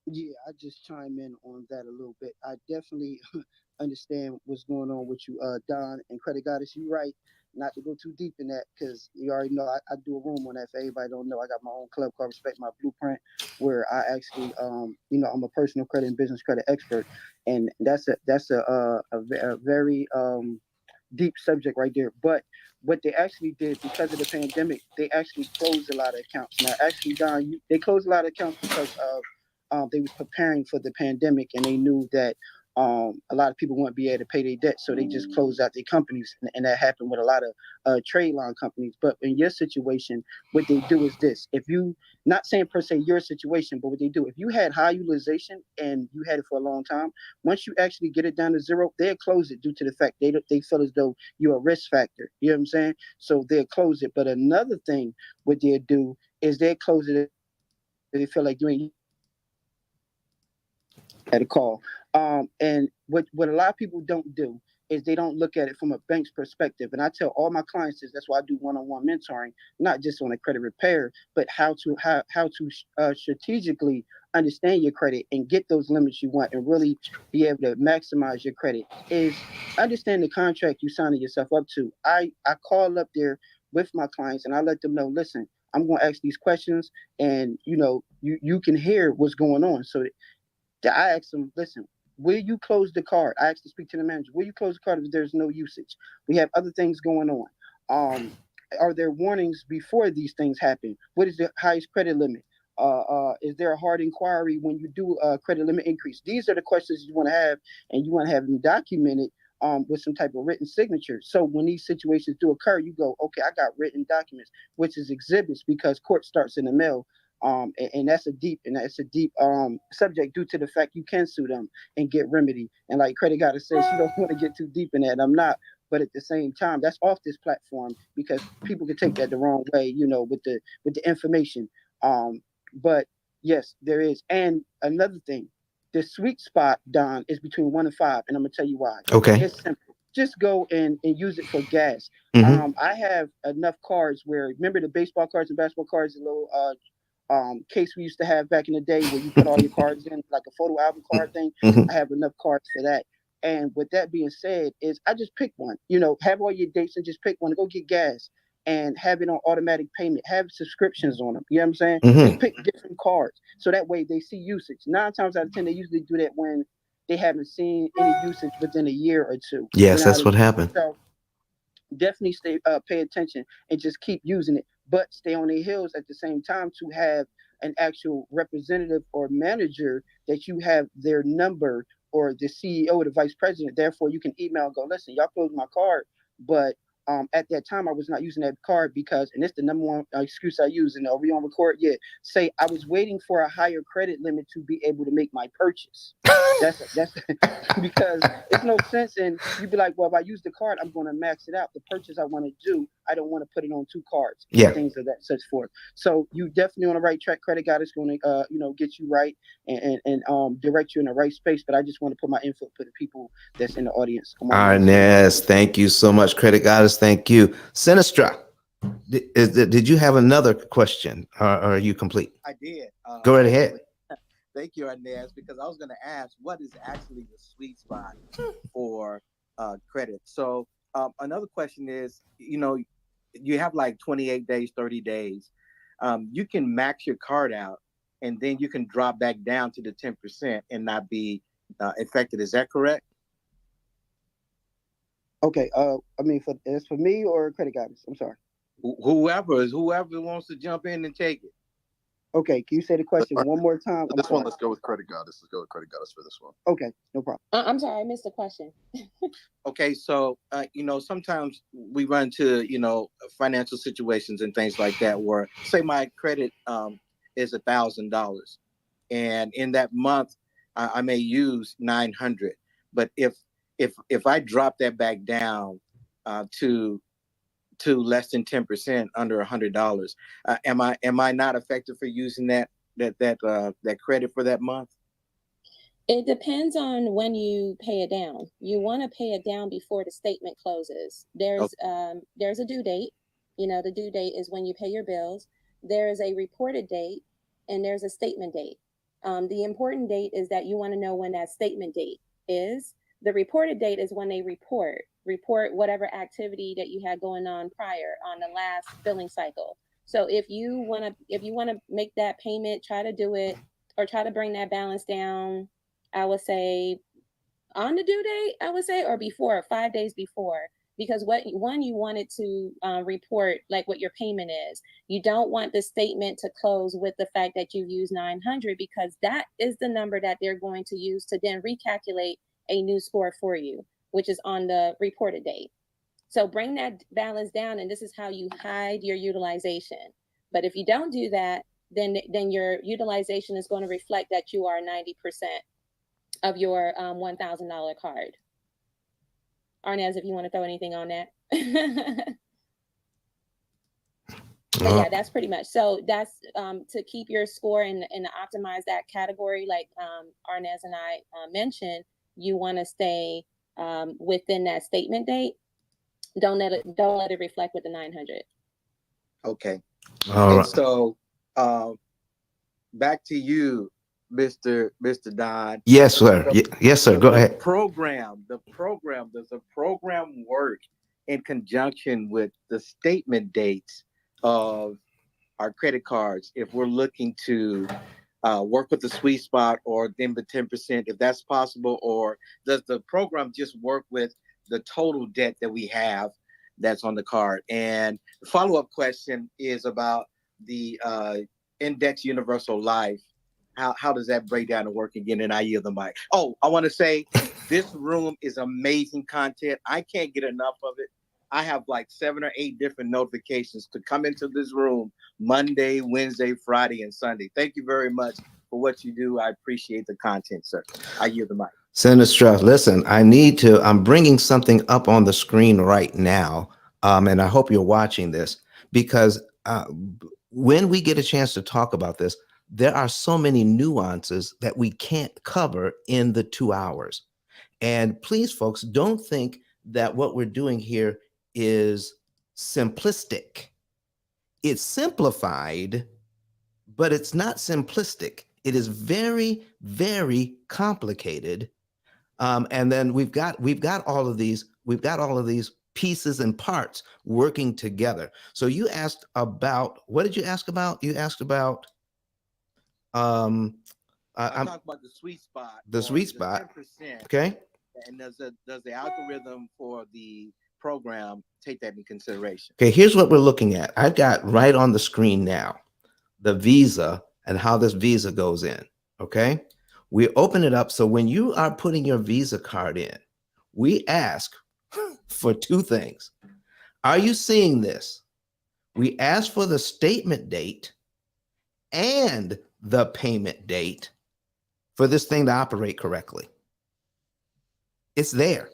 Yeah, I just chime in on that a little bit. I definitely understand what's going on with you, Don and Credit Goddess. You right, not to go too deep in that because you already know I do a room on that. For everybody don't know, I got my own club called Respect My Blueprint, where I actually, I'm a personal credit and business credit expert, and that's a very deep subject right there. But what they actually did because of the pandemic, they actually closed a lot of accounts. Now, actually, Don, they closed a lot of accounts because of they was preparing for the pandemic and they knew that a lot of people wouldn't be able to pay their debt, so they just closed out their companies, and that happened with a lot of trade line companies. But in your situation, what they do is this: if you, not saying per se your situation, but what they do, if you had high utilization and you had it for a long time, once you actually get it down to zero, they'll close it due to the fact they feel as though you're a risk factor. You know what I'm saying? So they'll close it. But another thing, what they'll do is they'll close it if they feel like you ain't at a call. And what a lot of people don't do is they don't look at it from a bank's perspective. And I tell all my clients this. That's why I do one-on-one mentoring, not just on a credit repair, but how to strategically understand your credit and get those limits you want and really be able to maximize your credit. Is understand the contract you signing yourself up to. I call up there with my clients and I let them know, listen, I'm going to ask these questions, and you can hear what's going on. So I asked them, listen, will you close the card? I asked to speak to the manager. Will you close the card if there's no usage? We have other things going on. Are there warnings before these things happen? What is the highest credit limit? Is there a hard inquiry when you do a credit limit increase? These are the questions you want to have, and you want to have them documented with some type of written signature. So when these situations do occur, you go, okay, I got written documents, which is exhibits, because court starts in the mail. And that's a deep subject due to the fact you can sue them and get remedy. And like Credit Goddess says, she don't want to get too deep in that. And I'm not, but at the same time, that's off this platform because people can take that the wrong way, with the information. But yes, there is. And another thing, the sweet spot, Don, is between 1 and 5, and I'm gonna tell you why. Okay. It's simple. Just go and use it for gas. Mm-hmm. I have enough cards where, remember the baseball cards and basketball cards, the little case we used to have back in the day where you put all your cards in, like a photo album card thing. Mm-hmm. I have enough cards for that. And with that being said, is I just pick one. Have all your dates and just pick one to go get gas and have it on automatic payment. Have subscriptions on them. You know what I'm saying? Mm-hmm. Just pick different cards so that way they see usage. 9 times out of 10, they usually do that when they haven't seen any usage within a year or two. Yes, that's what happened. So definitely pay attention and just keep using it, but stay on their heels at the same time to have an actual representative or manager that you have their number, or the CEO or the vice president. Therefore, you can email and go, listen, y'all closed my card, but at that time I was not using that card because, and it's the number one excuse I use, and are we on record? Yeah. Say I was waiting for a higher credit limit to be able to make my purchase. That's because it's no sense in you be like, well, if I use the card, I'm going to max it out. The purchase I want to do, I don't want to put it on 2 cards. Yeah. Things of that such forth. So you definitely on the right track. Credit God is going to get you right and direct you in the right space. But I just want to put my input for the people that's in the audience. Arnez, thank you so much. Credit Goddess, thank you. Sinistra, did you have another question, or are you complete? I did. Go right ahead. Thank you, Arnez, because I was going to ask, what is actually the sweet spot for credit? So another question is, you have like 28 days, 30 days. You can max your card out, and then you can drop back down to the 10% and not be affected. Is that correct? Okay. It's for me or Credit Goddess? I'm sorry. Whoever wants to jump in and take it. Okay, can you say the question one more time? This one, let's go with Credit Goddess. Let's go with Credit Goddess for this one. Okay, no problem. I'm sorry, I missed the question. Okay, so sometimes we run to financial situations and things like that where, say, my credit is $1,000, and in that month I may use $900. But if I drop that back down to less than 10%, under $100, am I not effective for using that credit for that month? It depends on when you pay it down. You want to pay it down before the statement closes. There's a due date. The due date is when you pay your bills. There is a reported date, and there's a statement date. The important date is that you want to know when that statement date is. The reported date is when they report whatever activity that you had going on prior on the last billing cycle. So if you want to make that payment, try to do it, or try to bring that balance down, I would say on the due date, or before, 5 days before, because you want it to report like what your payment is. You don't want the statement to close with the fact that you used $900, because that is the number that they're going to use to then recalculate a new score for you, which is on the reported date. So bring that balance down, and this is how you hide your utilization. But if you don't do that, then your utilization is going to reflect that you are 90% of your $1,000 card. Arnez, if you want to throw anything on that. But yeah, that's pretty much. So that's to keep your score and optimize that category, like Arnez and I mentioned. You want to stay within that statement date, don't let it reflect with the 900. Okay. All And right. so back to you, Mr. Don. Yes, sir. Yes, sir. Go ahead. The program, does the program work in conjunction with the statement dates of our credit cards if we're looking to work with the sweet spot or then the 10%, if that's possible? Or does the program just work with the total debt that we have that's on the card? And the follow-up question is about the index universal life. How does that break down and work again? And I yield the mic. Oh, I want to say this room is amazing content. I can't get enough of it. I have like 7 or 8 different notifications to come into this room Monday, Wednesday, Friday, and Sunday. Thank you very much for what you do. I appreciate the content, sir. I yield the mic. Senator Strauss, listen, I'm bringing something up on the screen right now. And I hope you're watching this because when we get a chance to talk about this, there are so many nuances that we can't cover in the 2 hours. And please, folks, don't think that what we're doing here is simplistic. It's simplified, but it's not simplistic. It is very, very complicated. And then we've got all of these pieces and parts working together. So you asked about, what did you ask about? You asked about I'm talking about the sweet spot. The sweet spot. 10%. Okay. And does the algorithm for the program take that in consideration? Okay, here's what we're looking at. I've got right on the screen now the visa and how this visa goes in. Okay. We open it up. So when you are putting your Visa card in, we ask for 2 things. Are you seeing this? We ask for the statement date and the payment date for this thing to operate correctly. It's there.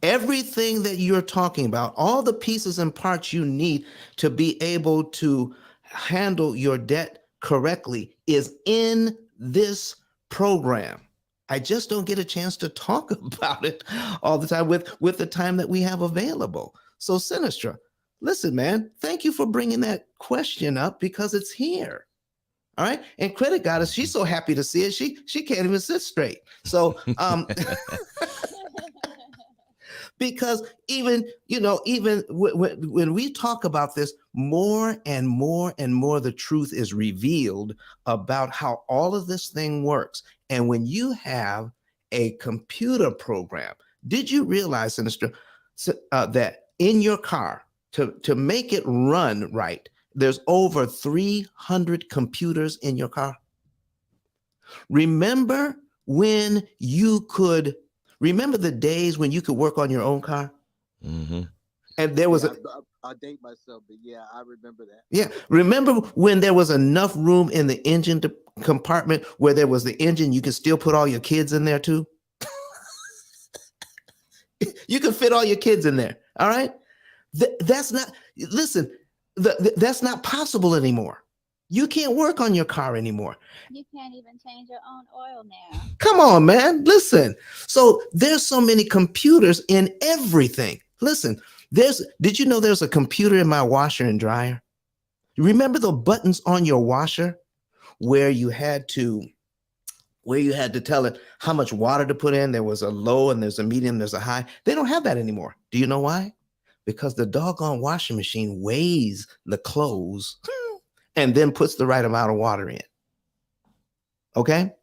Everything that you're talking about, all the pieces and parts you need to be able to handle your debt correctly is in this program. I just don't get a chance to talk about it all the time with the time that we have available. So Sinistra, listen, man, thank you for bringing that question up because it's here. All right. And Credit Goddess, she's so happy to see it. She can't even sit straight. So because even when we talk about this, more and more and more the truth is revealed about how all of this thing works. And when you have a computer program, did you realize, Sinister, that in your car, to make it run right, there's over 300 computers in your car? Remember the days when you could work on your own car? Mm-hmm. And there was I'll date myself, but yeah, I remember that. Yeah. Remember when there was enough room in the engine compartment where there was the engine, you could still put all your kids in there too? You can fit all your kids in there. All right. That's not possible anymore. You can't work on your car anymore. You can't even change your own oil now. Come on, man. Listen. So there's so many computers in everything. Listen, did you know there's a computer in my washer and dryer? You remember the buttons on your washer where you had to tell it how much water to put in? There was a low and there's a medium, there's a high. They don't have that anymore. Do you know why? Because the doggone washing machine weighs the clothes and then puts the right amount of water in. Okay?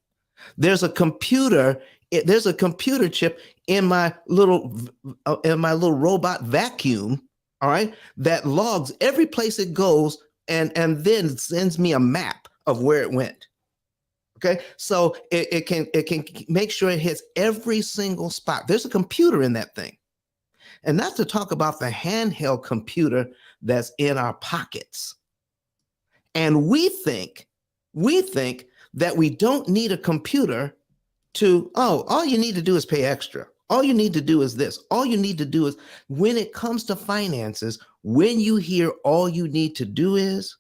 There's a computer chip in my little robot vacuum, all right, that logs every place it goes and then sends me a map of where it went. Okay, so it can make sure it hits every single spot. There's a computer in that thing. And not to talk about the handheld computer that's in our pockets. And we think that we don't need a computer all you need to do is pay extra. All you need to do is this. All you need to do is, when it comes to finances, when you hear all you need to do is,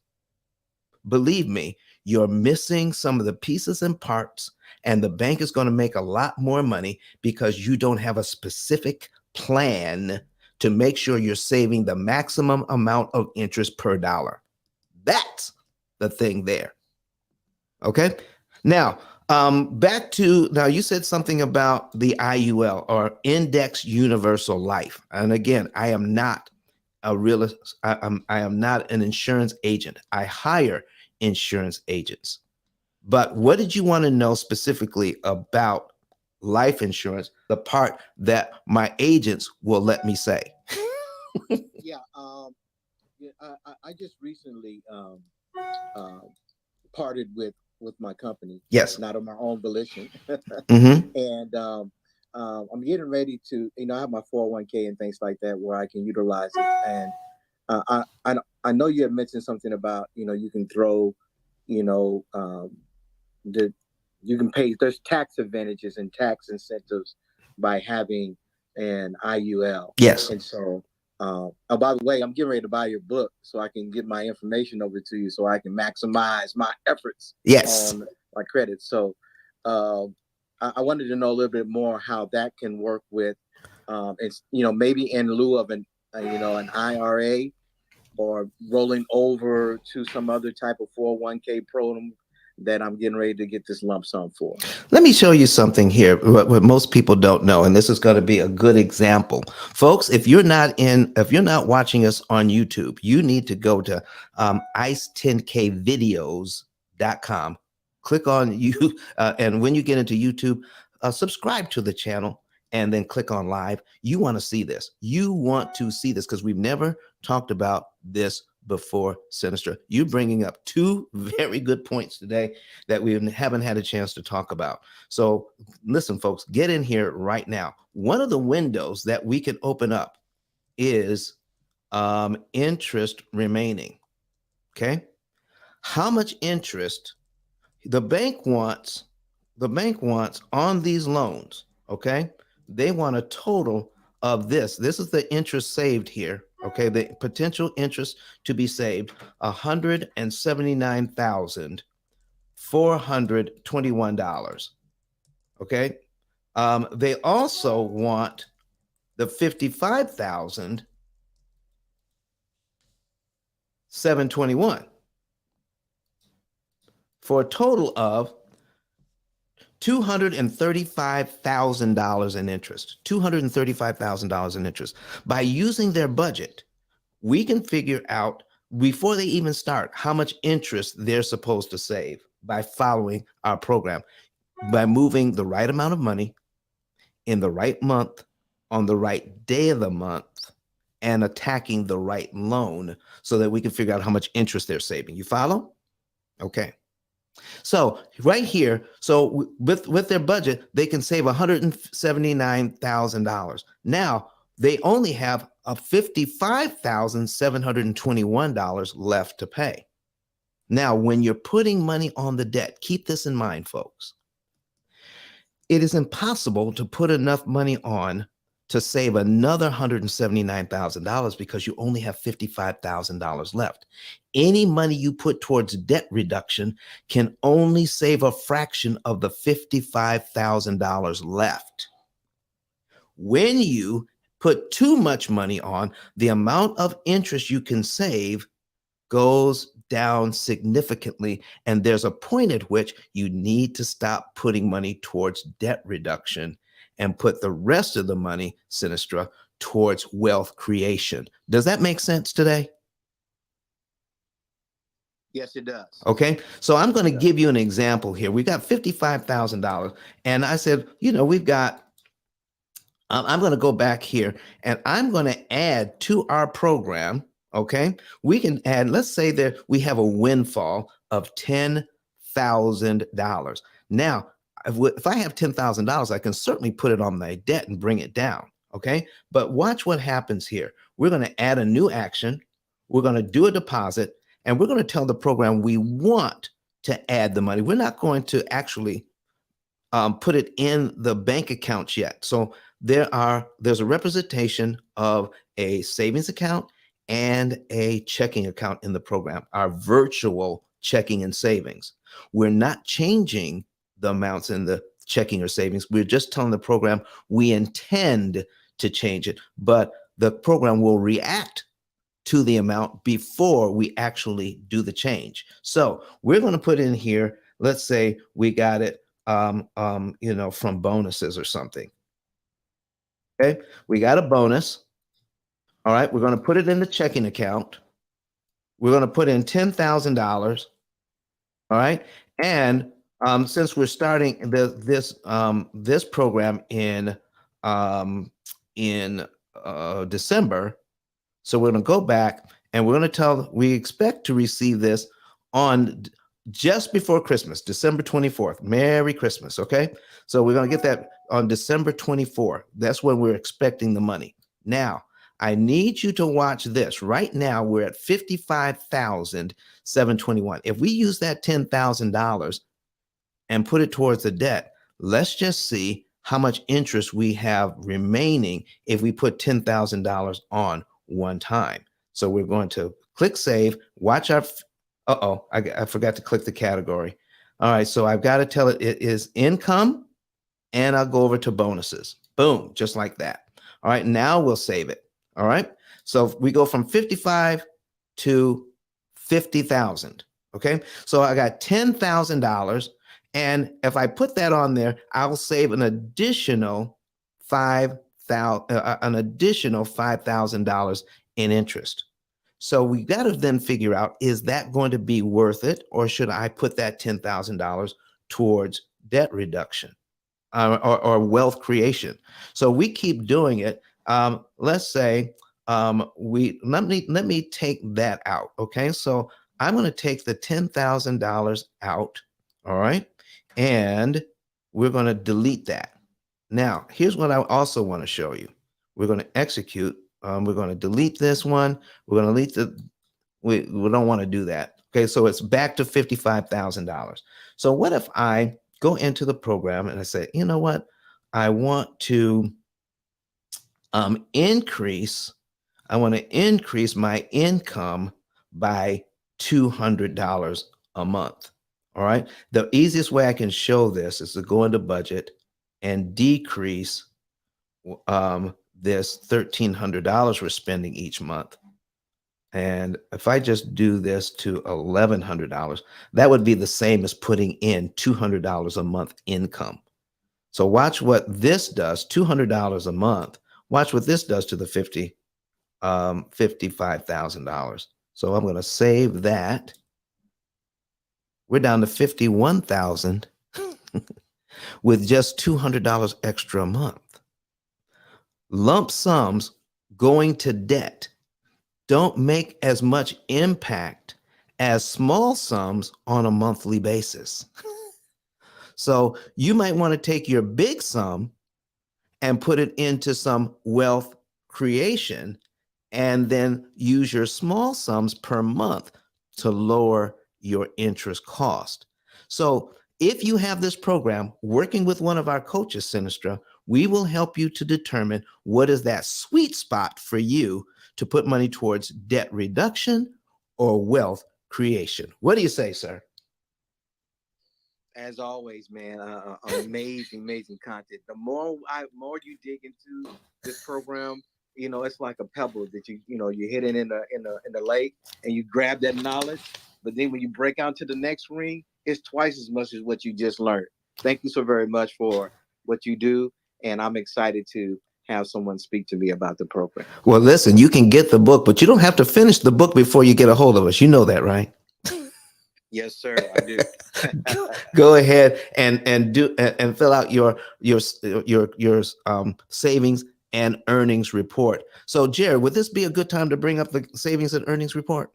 believe me, You're missing some of the pieces and parts, and the bank is going to make a lot more money because you don't have a specific plan to make sure you're saving the maximum amount of interest per dollar. That's the thing there. Okay. Now, back to now, you said something about the IUL, or Index Universal Life. And again, I am not a realist. I am not an insurance agent. I hire insurance agents. But what did you want to know specifically about life insurance, the part that my agents will let me say? Yeah. Yeah, I just recently parted with my company. Yes. Not of my own volition. Mm-hmm. And I'm getting ready to, I have my 401k and things like that where I can utilize it. And I know you had mentioned something about, you can throw, the you can pay. There's tax advantages and tax incentives by having an IUL. Yes. And so, oh, by the way, I'm getting ready to buy your book so I can get my information over to you so I can maximize my efforts Yes. on my credit. So, I wanted to know a little bit more how that can work with, it's maybe in lieu of an IRA or rolling over to some other type of 401k program that I'm getting ready to get this lump sum for. Let me show you something here, what most people don't know, and this is going to be a good example. Folks, if you're not watching us on YouTube, you need to go to ice10kvideos.com. Click on you, and when you get into YouTube, subscribe to the channel, and then click on live. You want to see this. You want to see this because we've never talked about this before, Sinistra. You're bringing up two very good points today that we haven't had a chance to talk about. So listen, folks, get in here right now. One of the windows that we can open up is interest remaining. Okay. How much interest the bank wants on these loans. Okay. They want a total of this. This is the interest saved here. Okay. The potential interest to be saved, $179,421. Okay. They also want the 55,721 for a total of $235,000 in interest. $235,000 in interest. By using their budget, we can figure out before they even start how much interest they're supposed to save by following our program, by moving the right amount of money in the right month on the right day of the month and attacking the right loan so that we can figure out how much interest they're saving. You follow? Okay. So right here, so with their budget, they can save $179,000. Now they only have a $55,721 left to pay. Now, when you're putting money on the debt, keep this in mind, folks. It is impossible to put enough money on to save another $179,000 because you only have $55,000 left. Any money you put towards debt reduction can only save a fraction of the $55,000 left. When you put too much money on, the amount of interest you can save goes down significantly. And there's a point at which you need to stop putting money towards debt reduction and put the rest of the money, Sinistra, towards wealth creation. Does that make sense today? Yes, it does. Okay. So I'm going to give you an example here. We got $55,000. And I said, we've got, I'm going to go back here and I'm going to add to our program. Okay. We can add, let's say that we have a windfall of $10,000. Now, if I have $10,000, I can certainly put it on my debt and bring it down. Okay. But watch what happens here. We're going to add a new action. We're going to do a deposit and we're going to tell the program we want to add the money. We're not going to actually put it in the bank accounts yet. So there's a representation of a savings account and a checking account in the program, our virtual checking and savings. We're not changing the amounts in the checking or savings. We're just telling the program we intend to change it, but the program will react to the amount before we actually do the change. So we're going to put in here, let's say we got it, from bonuses or something. Okay, we got a bonus. All right, we're going to put it in the checking account. We're going to put in $10,000. All right, and since we're starting this program in December, so we're going to go back and we're going to we expect to receive this on just before Christmas, December 24th. Merry Christmas. Okay. So we're going to get that on December 24th. That's when we're expecting the money. Now, I need you to watch this. Right now, we're at $55,721. If we use that $10,000 and put it towards the debt, let's just see how much interest we have remaining if we put $10,000 on one time. So we're going to click save, watch our, I forgot to click the category. All right, so I've got to tell it is income, and I'll go over to bonuses. Boom, just like that. All right, now we'll save it. All right, so we go from 55 to 50,000. Okay, so I got $10,000, and if I put that on there, I'll save an additional $5,000 in interest. So we got to then figure out, is that going to be worth it, or should I put that $10,000 towards debt reduction or wealth creation? So we keep doing it. Let's say let me take that out. Okay, so I'm going to take the $10,000 out. All right, and we're going to delete that. Now, here's what I also want to show you. We're going to execute. We're going to delete this one. We're going to delete we don't want to do that. Okay, so it's back to $55,000. So what if I go into the program and I say, you know what? I want to increase my income by $200 a month. All right. The easiest way I can show this is to go into budget and decrease this $1,300 we're spending each month. And if I just do this to $1,100, that would be the same as putting in $200 a month income. So watch what this does, $200 a month. Watch what this does to the $55,000. So I'm going to save that. We're down to $51,000 with just $200 extra a month. Lump sums going to debt don't make as much impact as small sums on a monthly basis. So you might want to take your big sum and put it into some wealth creation, and then use your small sums per month to lower your interest cost. So if you have this program working with one of our coaches, Sinistra, we will help you to determine what is that sweet spot for you to put money towards debt reduction or wealth creation. What do you say, sir? As always, man, amazing content. The more you dig into this program, it's like a pebble that you hit it in the lake, and you grab that knowledge. But then when you break out to the next ring, it's twice as much as what you just learned. Thank you so very much for what you do, and I'm excited to have someone speak to me about the program. Well, listen, you can get the book, but you don't have to finish the book before you get a hold of us. You know that, right? Yes, sir, I do. Go ahead and fill out your savings and earnings report. So, Jared, would this be a good time to bring up the savings and earnings report?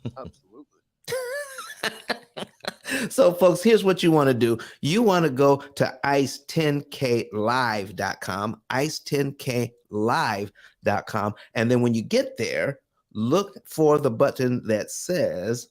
Absolutely. So, folks, here's what you want to do. You want to go to ice10klive.com, ice10klive.com. And then when you get there, look for the button that says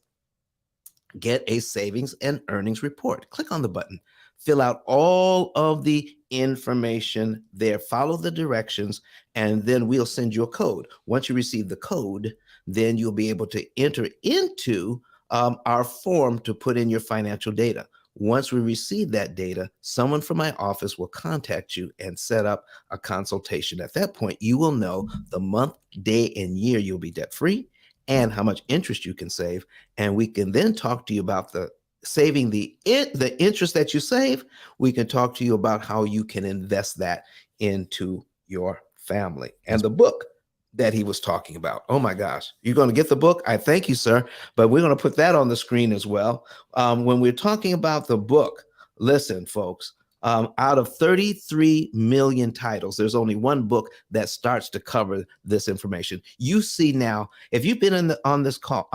Get a Savings and Earnings Report. Click on the button. Fill out all of the information there. Follow the directions, and then we'll send you a code. Once you receive the code, then you'll be able to enter into our form to put in your financial data. Once we receive that data, someone from my office will contact you and set up a consultation. At that point, you will know the month, day, and year you'll be debt free and how much interest you can save. And we can then talk to you about the saving the interest that you save. We can talk to you about how you can invest that into your family. And the book that he was talking about. Oh my gosh, you're going to get the book? I thank you, sir. But we're going to put that on the screen as well. When we're talking about the book, listen, folks, out of 33 million titles, there's only one book that starts to cover this information. You see now, if you've been on this call,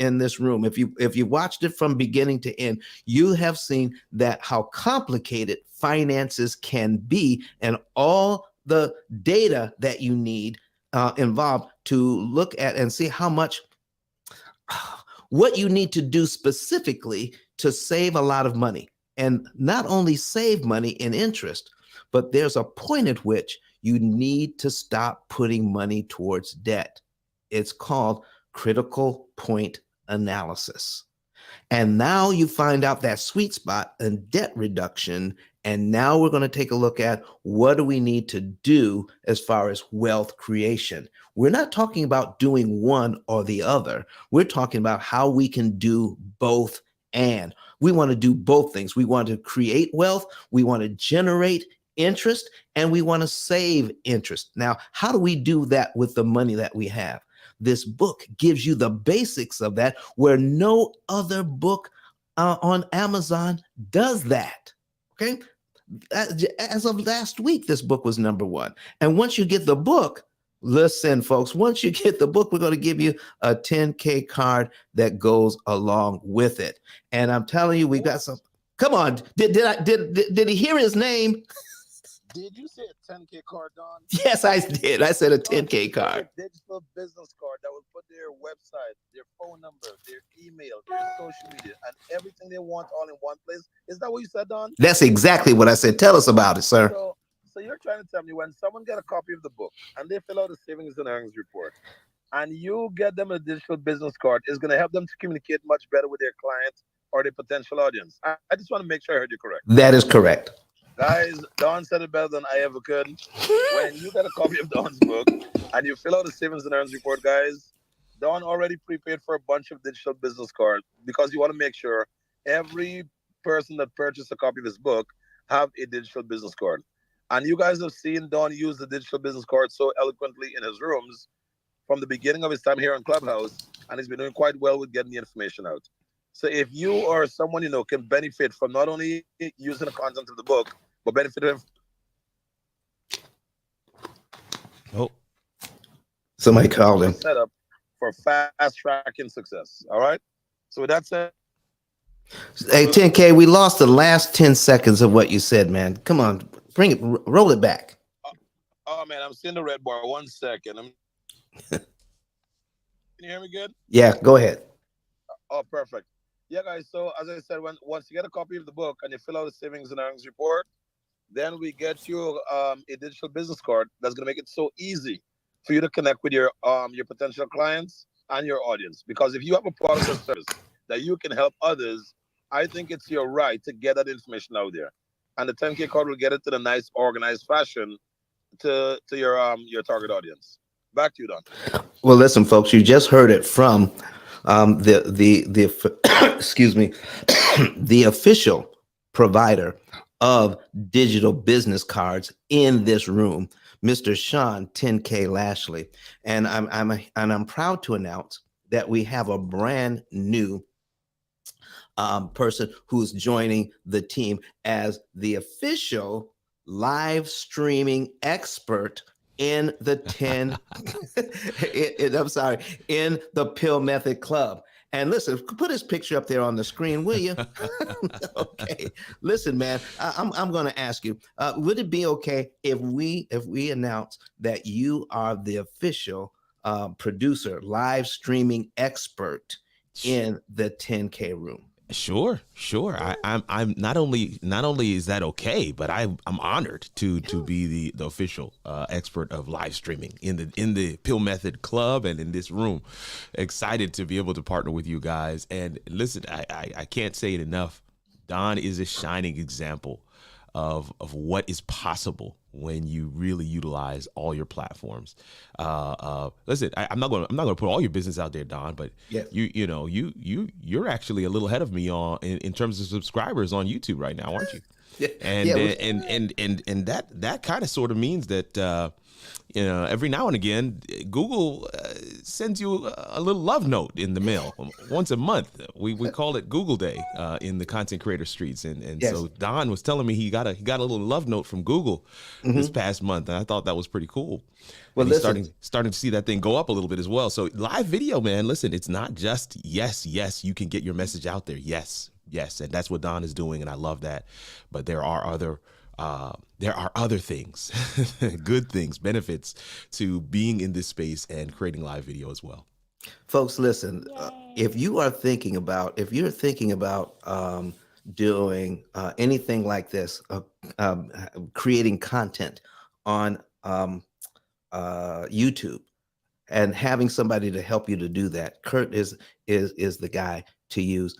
in this room, if you watched it from beginning to end, you have seen that how complicated finances can be and all the data that you need involved to look at and see how much what you need to do specifically to save a lot of money, and not only save money in interest, but there's a point at which you need to stop putting money towards debt. It's called critical point analysis. And now you find out that sweet spot in debt reduction. And now we're going to take a look at what do we need to do as far as wealth creation. We're not talking about doing one or the other. We're talking about how we can do both. And we want to do both things. We want to create wealth. We want to generate interest, and we want to save interest. Now, how do we do that with the money that we have? This book gives you the basics of that, where no other book on Amazon does that. Okay. As of last week, this book was #1. And once you get the book, listen, folks, once you get the book, we're going to give you a 10K card that goes along with it. And I'm telling you, we got some. Come on. Did he hear his name? Did you say a 10K card, Don? Yes, I did. I said a 10K card. A digital business card that will put their website, their phone number, their email, their social media, and everything they want all in one place. Is that what you said, Don? That's exactly what I said. Tell us about it, sir. So you're trying to tell me when someone get a copy of the book and they fill out a savings and earnings report, and you get them a digital business card, is going to help them to communicate much better with their clients or their potential audience. I just want to make sure I heard you correct. That is correct. Guys, Don said it better than I ever could. When you get a copy of Don's book and you fill out a savings and earnings report, guys, Don already prepaid for a bunch of digital business cards because you want to make sure every person that purchased a copy of his book have a digital business card. And you guys have seen Don use the digital business card so eloquently in his rooms from the beginning of his time here on Clubhouse, and he's been doing quite well with getting the information out. So if you or someone you know can benefit from not only using the content of the book, but benefit him. Oh, somebody called him. Set up for fast tracking success. All right. So with that said, hey 10K, we lost the last 10 seconds of what you said, man. Come on, bring it, roll it back. Oh man, I'm seeing the red bar. 1 second. Can you hear me good? Yeah, go ahead. Oh, perfect. Yeah, guys. So as I said, once you get a copy of the book and you fill out the savings and earnings report, then we get you a digital business card that's gonna make it so easy for you to connect with your potential clients and your audience. Because if you have a product or service that you can help others, I think it's your right to get that information out there. And the 10K card will get it in a nice, organized fashion to your target audience. Back to you, Don. Well, listen, folks, you just heard it from the excuse me, the official provider of digital business cards in this room, Mr. Sean 10K Lashley. And I'm proud to announce that we have a brand new person who's joining the team as the official live streaming expert in the 10 I'm sorry, in the P.I.L.L Method Club. And listen, put his picture up there on the screen, will you? Okay. Listen, man, I'm going to ask you, would it be okay if we announce that you are the official producer, live streaming expert in the 10K room? Sure, sure. I'm not only is that okay, but I'm honored to be the official expert of live streaming in the Pill Method Club and in this room. Excited to be able to partner with you guys. And listen, I can't say it enough. Don is a shining example of what is possible when you really utilize all your platforms. Listen, I'm not gonna put all your business out there, Don, but Yes. you're actually a little ahead of me in terms of subscribers on YouTube right now, aren't you? Yeah. And Yeah. and that kind of sort of means that every now and again Google sends you a little love note in the mail once a month. We call it Google Day in the content creator streets, and Yes. so Don was telling me he got a little love note from Google this Mhm. past month, and I thought that was pretty cool. Well, And he's listen. starting to see that thing go up a little bit as well. So live video, man, listen, it's not just yes, you can get your message out there. Yes, and that's what Don is doing, and I love that. But there are other things, good things, benefits to being in this space and creating live video as well. Folks, listen. If Yay. you are thinking about, if you're thinking about doing anything like this, creating content on YouTube and having somebody to help you to do that, Kurt is the guy to use,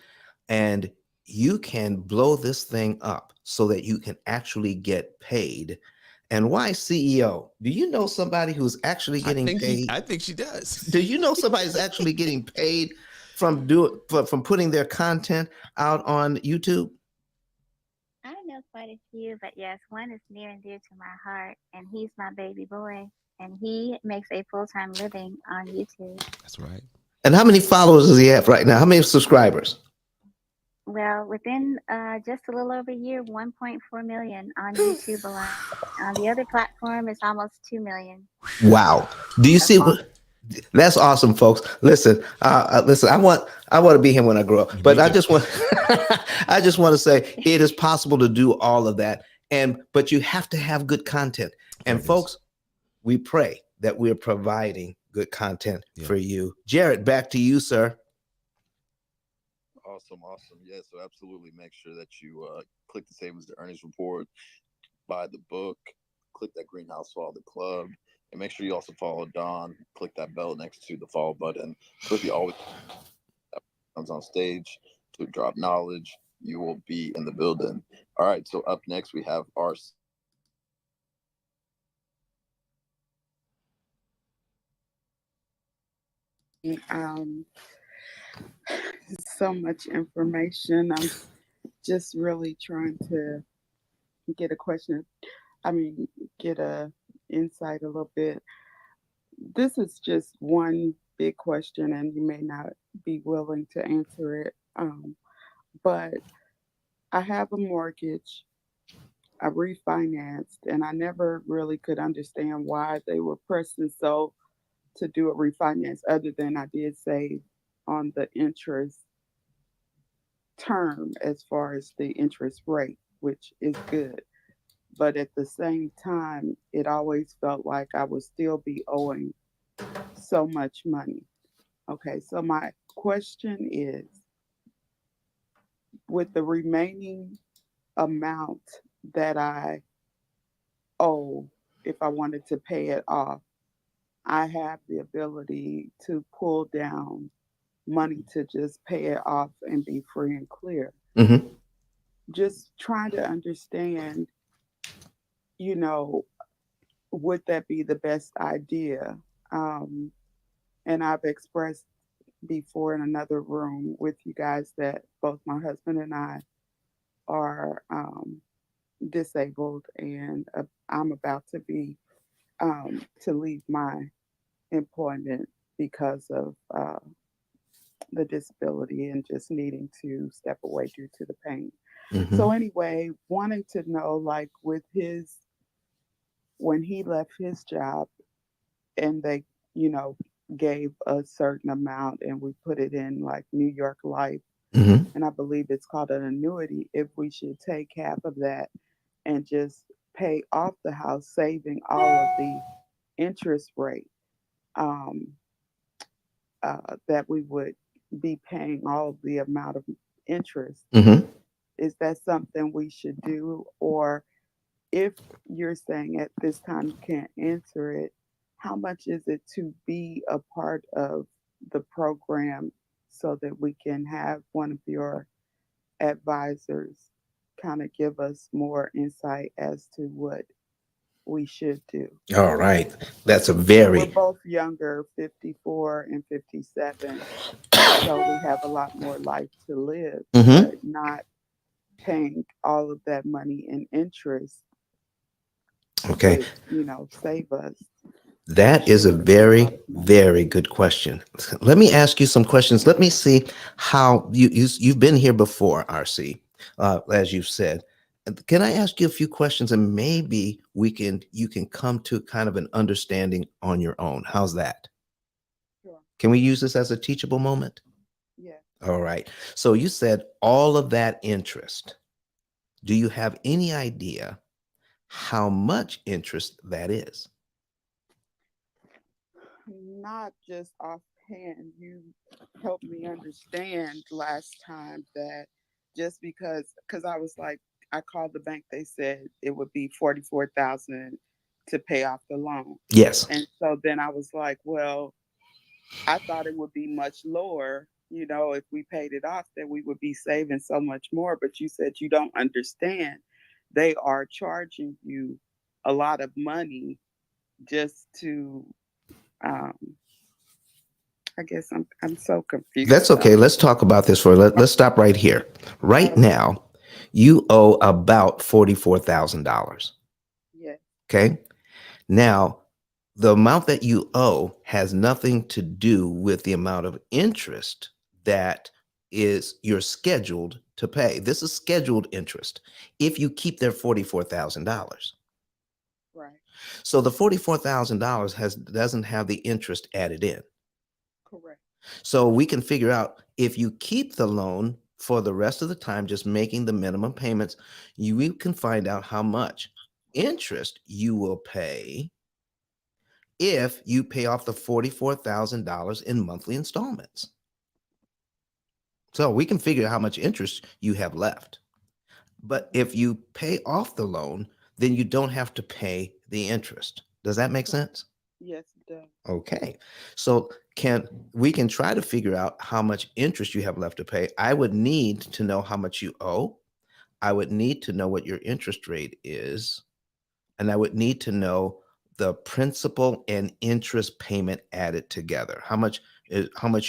and you can blow this thing up so that you can actually get paid. And why CEO? Do you know somebody who's actually getting paid? I think she does. Do you know somebody's actually getting paid from putting their content out on YouTube? I know quite a few, but yes, one is near and dear to my heart, and he's my baby boy, and he makes a full-time living on YouTube. That's right. And how many followers does he have right now? How many subscribers? Well, within just a little over a year, 1.4 million on YouTube alone. On the other platform, it's almost 2 million. Wow. Do you That's see awesome. That's awesome, folks. Listen, listen. I want to be him when I grow up. But Me I too. just want, I just want to say it is possible to do all of that, but you have to have good content. There And it is. folks, we pray that we're providing good content Yeah. for you. Jared, back to you, sir. Awesome. Yeah, so absolutely make sure that you click the savings to earnings report, buy the book, click that greenhouse, follow the club, and make sure you also follow Don. Click that bell next to the follow button. So if you always comes on stage to drop knowledge, you will be in the building. All right, so up next we have our Um, so much information. I'm just really trying to get a question. I mean, get a insight a little bit. This is just one big question, and you may not be willing to answer it. But I have a mortgage. I refinanced, and I never really could understand why they were pressing so to do a refinance, other than I did save on the interest term as far as the interest rate, which is good. But at the same time, it always felt like I would still be owing so much money. Okay, so my question is, with the remaining amount that I owe, if I wanted to pay it off, I have the ability to pull down money to just pay it off and be free and clear. Hmm. Just trying to understand, you know, would that be the best idea? Um, and I've expressed before in another room with you guys that both my husband and I are disabled, and I'm about to be to leave my employment because of the disability and just needing to step away due to the pain. So Hmm. anyway, wanting to know, like, with his, when he left his job and they, you know, gave a certain amount and we put it in like New York Life, Hmm. and I believe it's called an annuity, if we should take half of that and just pay off the house, saving all of the interest rate, um, that we would be paying all of the amount of interest. Mm-hmm. Is that something we should do? Or if you're saying at this time you can't answer it, how much is it to be a part of the program so that we can have one of your advisors kind of give us more insight as to what we should do? All right. That's a We're very, both younger, 54 and 57, so we have a lot more life to live, mm-hmm. but not paying all of that money in interest Okay. would, save us. That is a Sure, it's a lot very, of money. very good question. Let me ask you some questions. Let me see how you've been here before, RC, as you've said. Can I ask you a few questions and maybe you can come to kind of an understanding on your own? How's that? Sure. Can we use this as a teachable moment? Yeah. All right. So you said all of that interest. Do you have any idea how much interest that is? Not just offhand. You helped me understand last time that just because I was like, I called the bank, they said it would be 44,000 to pay off the loan. Yes. And so then I was like, well, I thought it would be much lower, if we paid it off, that we would be saving so much more. But you said you don't understand. They are charging you a lot of money just to, um, I guess I'm so That's confused okay. on it. Let's talk about this let's stop right here. Right Okay. now, you owe about $44,000. Yeah. Okay. Now, the amount that you owe has nothing to do with the amount of interest that is you're scheduled to pay. This is scheduled interest if you keep their $44,000. Right. So the $44,000 doesn't have the interest added in. Correct. So we can figure out if you keep the loan for the rest of the time, just making the minimum payments, we can find out how much interest you will pay if you pay off the $44,000 in monthly installments. So we can figure out how much interest you have left. But if you pay off the loan, then you don't have to pay the interest. Does that make sense? Yes, it does. Okay. So we can try to figure out how much interest you have left to pay. I would need to know how much you owe. I would need to know what your interest rate is. And I would need to know the principal and interest payment added together. How much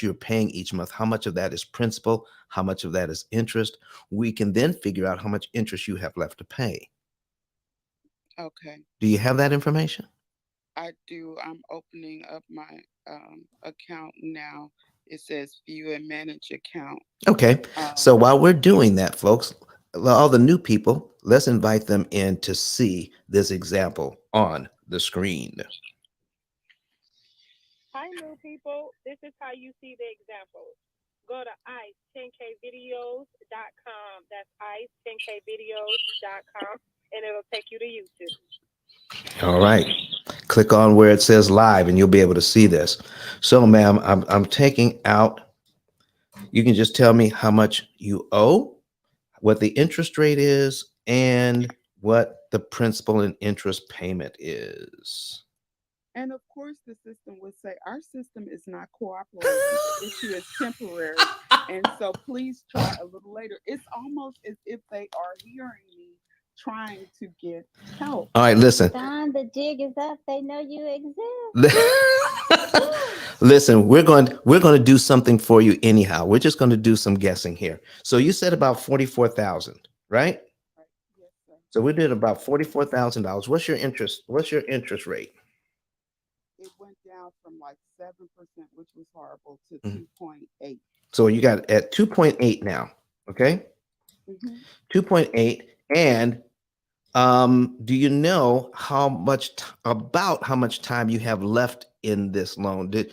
you're paying each month, how much of that is principal, how much of that is interest. We can then figure out how much interest you have left to pay. Okay. Do you have that information? I do. I'm opening up my account now. It says view and manage account. Okay. So while we're doing that, folks, all the new people, let's invite them in to see this example on the screen. Hi, new people. This is how you see the examples. Go to ice10kvideos.com. That's ice10kvideos.com, and it'll take you to YouTube. All right. Click on where it says live and you'll be able to see this. So, ma'am, I'm taking out, you can just tell me how much you owe, what the interest rate is, and what the principal and interest payment is. And of course, the system would say our system is not cooperating. The issue is temporary. And so please try a little later. It's almost as if they are hearing me trying to get help. All right, listen. Don, the jig is up. They know you exist. Listen, we're going to do something for you anyhow. We're just going to do some guessing here. So you said about 44,000, right? Yes, sir. So we did about $44,000. What's your interest? What's your interest rate? It went down from like 7%, which was horrible, to Mhm. 2.8. So you got at 2.8 now. Okay. 2.8. And do you know about how much time you have left in this loan? Did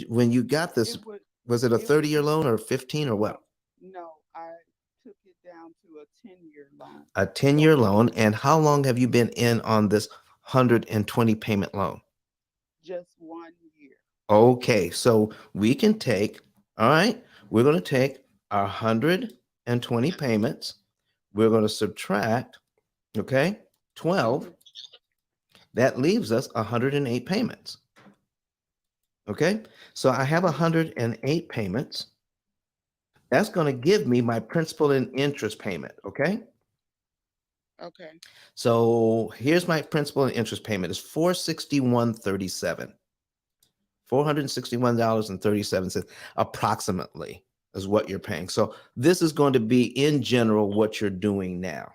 when you got this, was it a 30-year loan or 15 or what? No, I took it down to a 10-year loan. A 10-year loan. And how long have you been in on this 120 payment loan? Just 1 year. Okay, so we can take, all right, we're going to take $120 120 payments. We're going to subtract, okay, 12. That leaves us 108 payments. Okay, so I have 108 payments. That's going to give me my principal and interest payment. Okay, Okay. so here's my principal and interest payment is $461.37. $461.37 approximately is what you're paying. So this is going to be in general what you're doing now.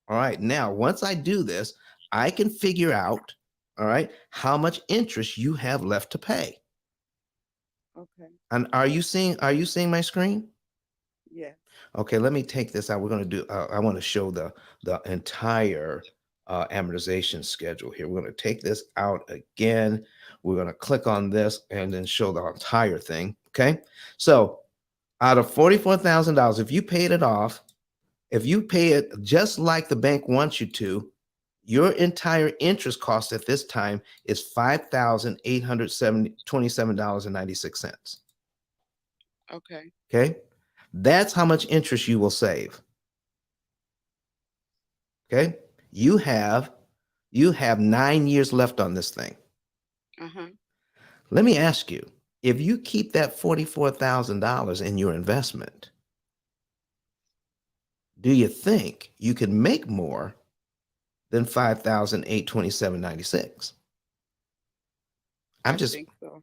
All right. Now, once I do this, I can figure out, all right, how much interest you have left to pay. Okay. And are you seeing my screen? Yeah. Okay, let me take this out. We're going to do, I want to show the entire amortization schedule here. We're going to take this out again. We're going to click on this and then show the entire thing. Okay, so out of $44,000, if you paid it off, if you pay it just like the bank wants you to, your entire interest cost at this time is $5,827.96. Okay. Okay, that's how much interest you will save. Okay, you have 9 years left on this thing. Uh-huh. Let me ask you, if you keep that $44,000 in your investment, do you think you can make more than $5,827.96? I think so.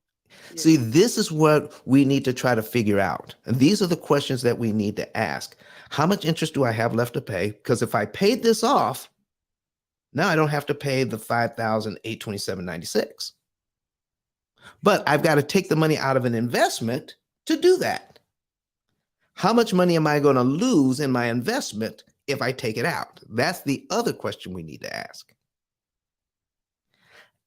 Yeah. See, this is what we need to try to figure out. And these are the questions that we need to ask. How much interest do I have left to pay? Because if I paid this off, now I don't have to pay the $5,827.96. But I've got to take the money out of an investment to do that. How much money am I going to lose in my investment if I take it out? That's the other question we need to ask.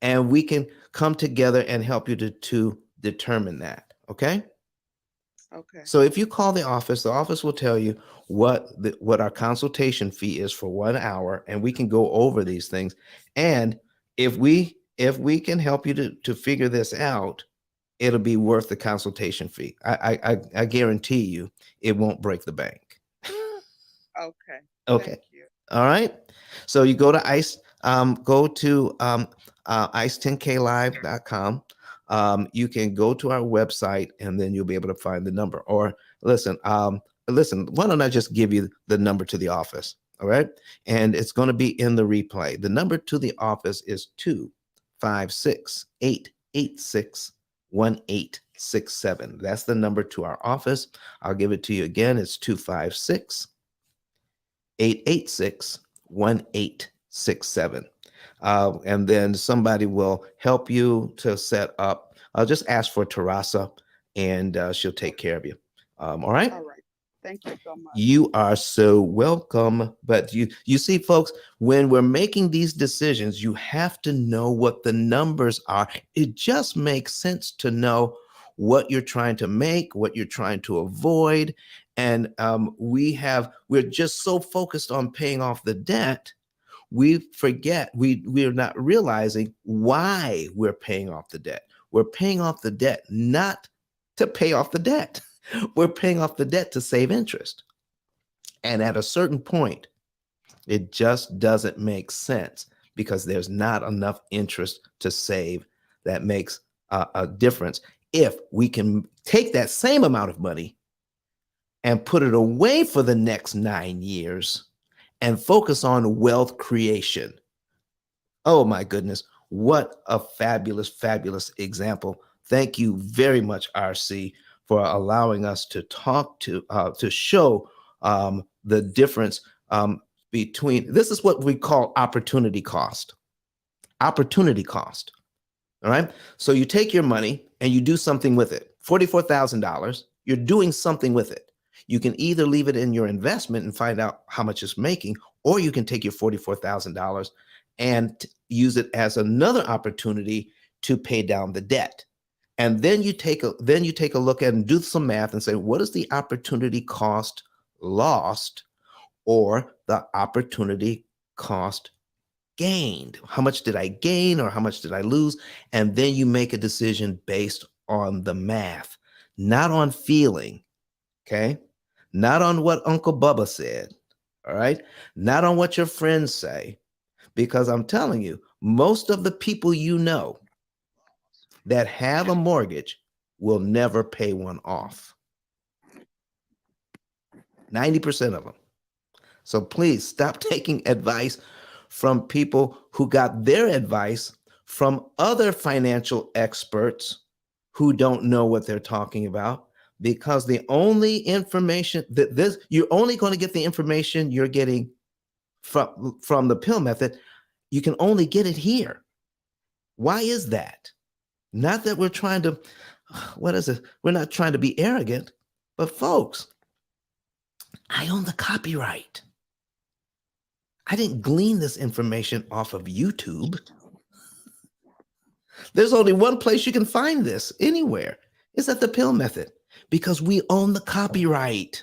And we can come together and help you to determine that. Okay. Okay. So if you call the office will tell you what our consultation fee is for 1 hour, and we can go over these things. And if we can help you to figure this out, it'll be worth the consultation fee. I guarantee you it won't break the bank. Okay. Okay. Thank you. All right. So you go to ICE, ice10klive.com. You can go to our website and then you'll be able to find the number. Or listen, why don't I just give you the number to the office? All right. And it's going to be in the replay. The number to the office is 256-886-1867. That's the number to our office. I'll give it to you again. It's 256-886-1867. And then somebody will help you to set up. I'll just ask for Teresa and she'll take care of you. All right. All right. Thank you so much. You are so welcome. But you see, folks, when we're making these decisions, you have to know what the numbers are. It just makes sense to know what you're trying to make, what you're trying to avoid. And we're just so focused on paying off the debt, we forget, we're not realizing why we're paying off the debt. We're paying off the debt not to pay off the debt. We're paying off the debt to save interest. And at a certain point, it just doesn't make sense because there's not enough interest to save that makes a difference. If we can take that same amount of money and put it away for the next 9 years and focus on wealth creation. Oh my goodness, what a fabulous, fabulous example. Thank you very much, RC, for allowing us to talk to show the difference between, this is what we call opportunity cost. Opportunity cost. All right. So you take your money and you do something with it. $44,000. You're doing something with it. You can either leave it in your investment and find out how much it's making, or you can take your $44,000 and use it as another opportunity to pay down the debt. And then you take a look at and do some math and say, what is the opportunity cost lost or the opportunity cost gained? How much did I gain or how much did I lose? And then you make a decision based on the math, not on feeling. Okay. not on what Uncle Bubba said, all right? Not on what your friends say, because I'm telling you, most of the people you know that have a mortgage will never pay one off. 90% of them. So please stop taking advice from people who got their advice from other financial experts who don't know what they're talking about, because the only information that this, you're only going to get the information you're getting from the pill method. You can only get it here. Why is that? Not that we're trying to, what is it? We're not trying to be arrogant, but folks, I own the copyright. I didn't glean this information off of YouTube. There's only one place you can find this anywhere. It's at the Pill Method, because we own the copyright.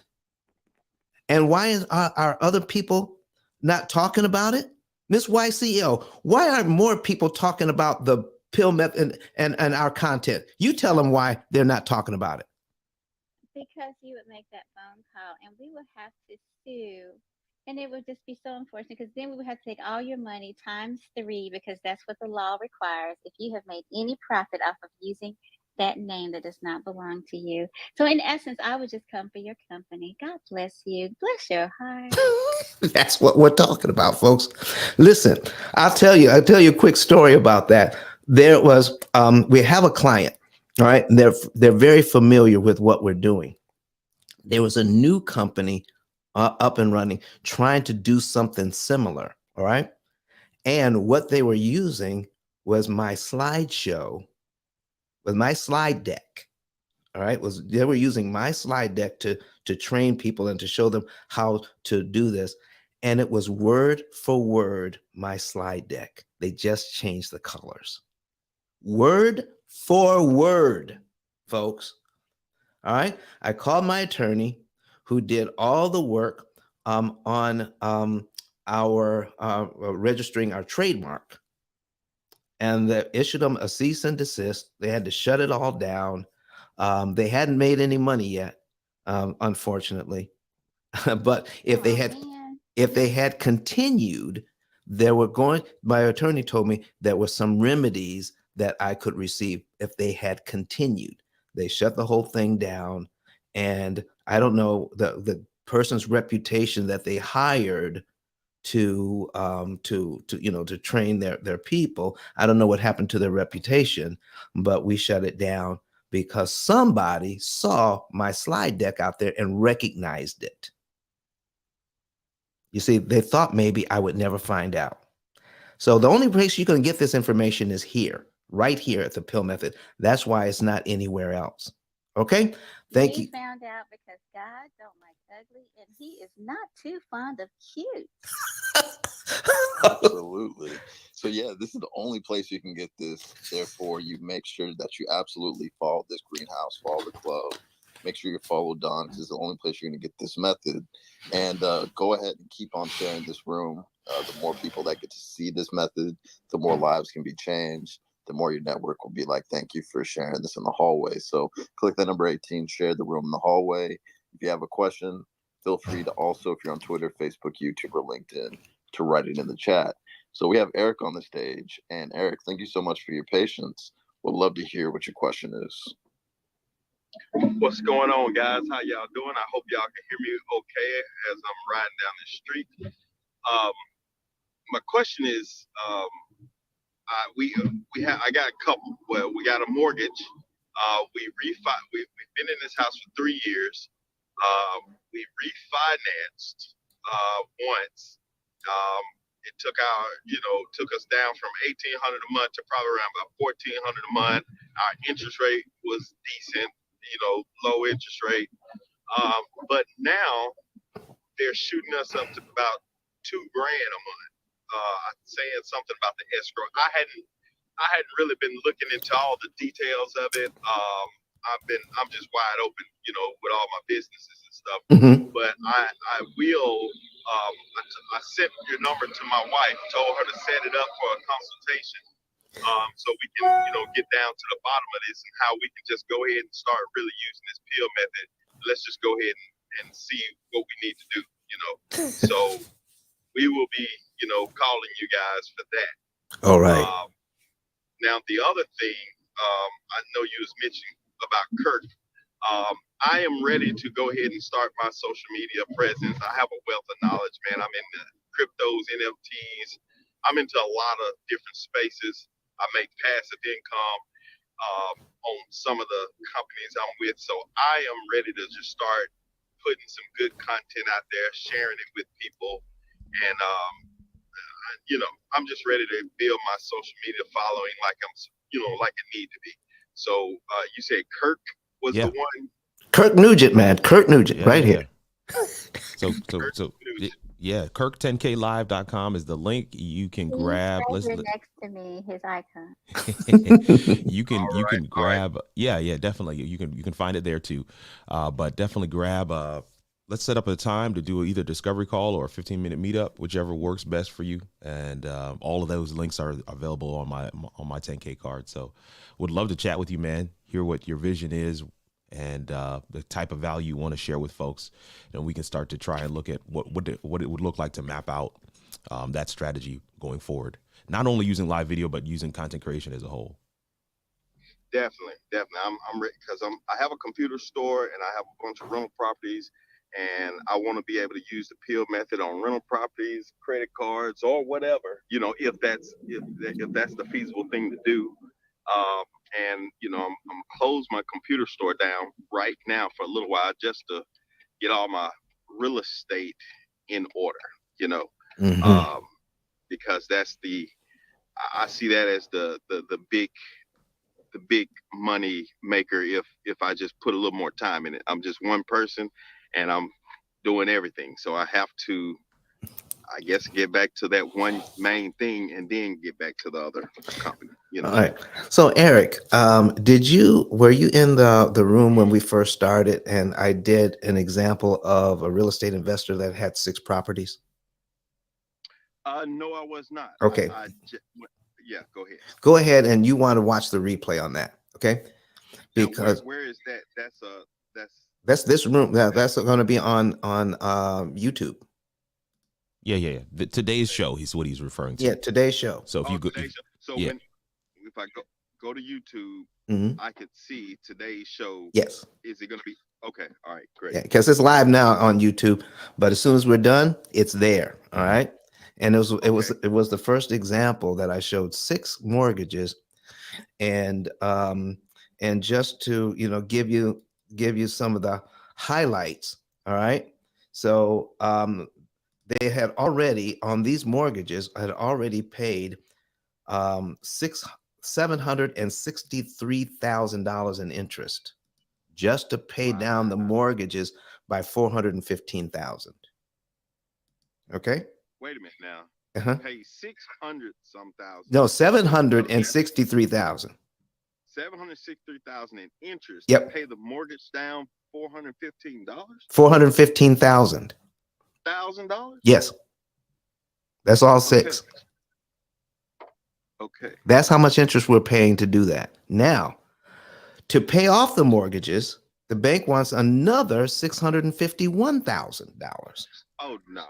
And why are other people not talking about it? Miss YCL, why aren't more people talking about the Pill Method and our content? You tell them why they're not talking about it. Because you would make that phone call and we would have to sue. And it would just be so unfortunate, because then we would have to take all your money times 3, because that's what the law requires if you have made any profit off of using that name that does not belong to you. So in essence, I would just come for your company. God bless you. Bless your heart. That's what we're talking about, folks. Listen, I'll tell you a quick story about that. There was, we have a client, all right? And they're very familiar with what we're doing. There was a new company up and running trying to do something similar, all right? And what they were using was my slideshow, was my slide deck. All right, was they were using my slide deck to train people and to show them how to do this. And it was word for word my slide deck. They just changed the colors. Word for word, folks. All right. I called my attorney who did all the work on our registering our trademark. And they issued them a cease and desist. They had to shut it all down. They hadn't made any money yet, unfortunately. But if they had, Man. if they had continued, there were going. My attorney told me there were some remedies that I could receive if they had continued. They shut the whole thing down, and I don't know the person's reputation that they hired to train their people. I don't know what happened to their reputation, but we shut it down because somebody saw my slide deck out there and recognized it. You see, they thought maybe I would never find out. So the only place you can get this information is here, right here at the Pill Method. That's why it's not anywhere else. Okay? Thank you. We found out because God don't like ugly, and he is not too fond of cute. Absolutely. So yeah, this is the only place you can get this. Therefore, you make sure that you absolutely follow this greenhouse, follow the club. Make sure you follow Don, because it's the only place you're going to get this method. And go ahead and keep on sharing this room. The more people that get to see this method, the more lives can be changed. The more your network will be like, thank you for sharing this in the hallway. So click that number 18, share the room in the hallway. If you have a question, feel free to also, if you're on Twitter, Facebook, YouTube, or LinkedIn, to write it in the chat. So we have Eric on the stage. And Eric, thank you so much for your patience. Would love to hear what your question is. What's going on, guys? How y'all doing? I hope y'all can hear me okay as I'm riding down the street. My question is, I got a couple. Well, we got a mortgage. We've been in this house for 3 years. We refinanced once. It took us down from $1,800 a month to probably around about $1,400 a month. Our interest rate was decent, low interest rate. But now they're shooting us up to about $2,000 a month. Saying something about the escrow. I hadn't really been looking into all the details of it. I'm just wide open, with all my businesses and stuff. Mhm. But I will. I sent your number to my wife, told her to set it up for a consultation, so we can, get down to the bottom of this and how we can just go ahead and start really using this pill method. Let's just go ahead and see what we need to do. So we will be, calling you guys for that. All right. Now the other thing, I know you was mentioning about Kirk. I am ready to go ahead and start my social media presence. I have a wealth of knowledge, man. I'm in the cryptos, NFTs. I'm into a lot of different spaces. I make passive income on some of the companies I'm with. So I am ready to just start putting some good content out there, sharing it with people. And, I'm just ready to build my social media following like like it need to be. So you said Kirk was the Yeah. one? Kirk Nugent, man. Kirk Nugent, Yeah, right yeah, here. yeah. So yeah, kirk10klive.com is the link. You can He's grab right here next to me, his icon. you can All right. grab yeah, definitely. You can find it there too. But definitely grab let's set up a time to do either discovery call or a 15-minute meetup, whichever works best for you. And all of those links are available on my 10K card. So would love to chat with you, man. Hear what your vision is and the type of value you want to share with folks. And we can start to try and look at what it would look like to map out that strategy going forward. Not only using live video, but using content creation as a whole. Definitely. I'm ready because I have a computer store and I have a bunch of rental properties, and I want to be able to use the P.I.L.L method on rental properties, credit cards, or whatever. If that's the feasible thing to do. And I'm close my computer store down right now for a little while just to get all my real estate in order. Mhm. Because I see that as the big money maker if I just put a little more time in it. I'm just one person and I'm doing everything. So I have to, I guess, get back to that one main thing and then get back to the other company. All right. So Eric, were you in the room when we first started and I did an example of a real estate investor that had 6 properties? No, I was not. Okay. Yeah, go ahead. Go ahead, and you want to watch the replay on that, okay? Now, Because where is that? that's this room. That's going to be on YouTube. Yeah. Today's show is what he's referring to. Yeah, today's show. So if you go, today's show. So yeah. if I go to YouTube, Mhm. I could see today's show. Yes. Is it going to be okay? All right, great. Yeah, because it's live now on YouTube, but as soon as we're done, it's there. All right. And it was the first example that I showed 6 mortgages, and just to give you some of the highlights. All right. So they had already on these mortgages had already paid $763,000 in interest just to pay down the mortgages by 415,000. Okay. Wait a minute now. Uh-huh. Pay 600 some thousand. No, 763,000. 763,000 in interest. Yep. To pay the mortgage down $415. $415,000. $1,000. Yes. That's all 6. Okay. That's how much interest we're paying to do that. Now, to pay off the mortgages, the bank wants another $651,000. Oh no.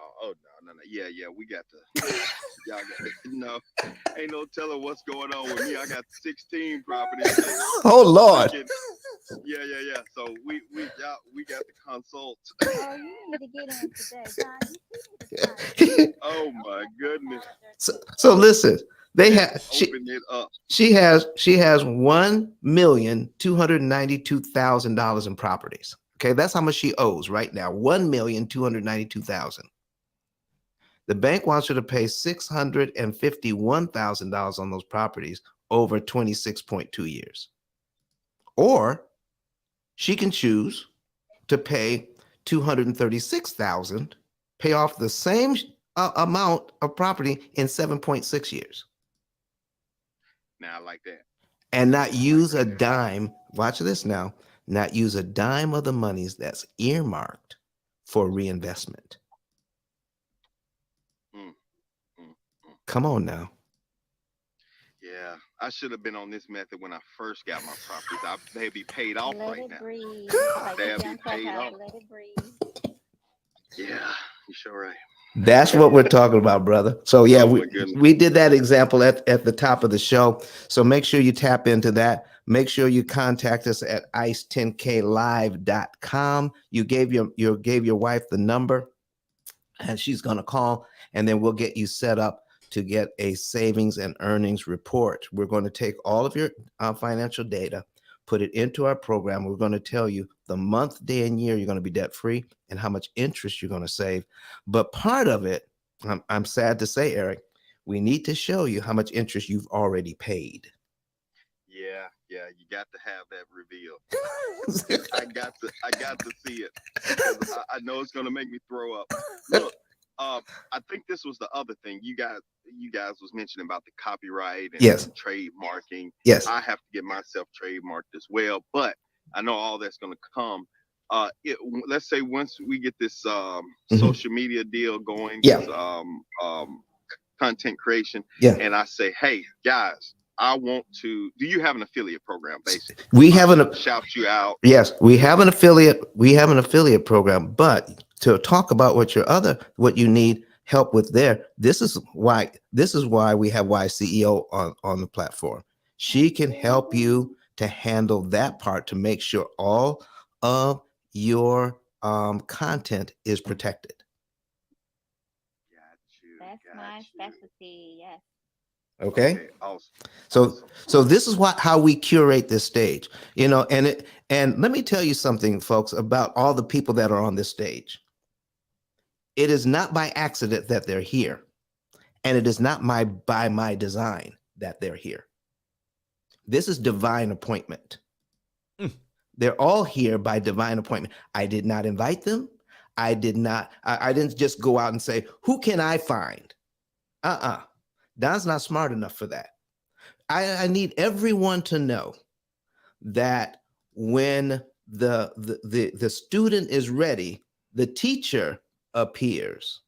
Yeah. We got to. Y'all got no. Ain't no telling what's going on with me. I got 16 properties. Oh Lord. Yeah. So we got to consult. Oh, you need to get in today, John. Oh my goodness. So listen. They have open it up. She has $1,292,000 in properties. Okay, that's how much she owes right now. $1,292,000. The bank wants her to pay $651,000 on those properties over 26.2 years. Or she can choose to pay $236,000, pay off the same amount of property in 7.6 years. Now I like that. And not use a dime. Watch this now. Not use a dime of the monies that's earmarked for reinvestment. Come on now. Yeah, I should have been on this method when I first got my properties. They'd be paid off Let right it now. breathe. Like They'd it's be on paid Clubhouse. off. Let it breathe. Yeah, you sure right. That's what we're talking about, brother. So yeah, Oh my goodness. we did that example at the top of the show. So make sure you tap into that. Make sure you contact us at ice10klive.com. You gave your wife the number, and she's going to call, and then we'll get you set up to get a savings and earnings report. We're going to take all of your financial data, put it into our program. We're going to tell you the month, day, and year you're going to be debt free and how much interest you're going to save. But part of it, I'm sad to say, Eric, we need to show you how much interest you've already paid. Yeah, you got to have that reveal. I got to see it because I know it's gonna make me throw up. Look, I think this was the other thing you guys was mentioning about the copyright and Yes. trademarking. Yes. I have to get myself trademarked as well, but I know all that's gonna come. Let's say once we get this social media deal going, Yeah. this content creation, Yeah. and I say, hey guys, I want to. Do you have an affiliate program? Basically, We have an shout you out. Yes, we have an affiliate. We have an affiliate program, but to talk about what you need help with there, this is why we have YCEO on the platform. She can help you to handle that part to make sure all of your content is protected. That's my specialty. Yes. Okay. Awesome. So this is how we curate this stage, and let me tell you something, folks, about all the people that are on this stage. It is not by accident that they're here, and it is not by my design that they're here. This is divine appointment. They're all here by divine appointment. I did not invite them. I didn't just go out and say, who can I find? Don's not smart enough for that. I need everyone to know that when the student is ready, the teacher appears.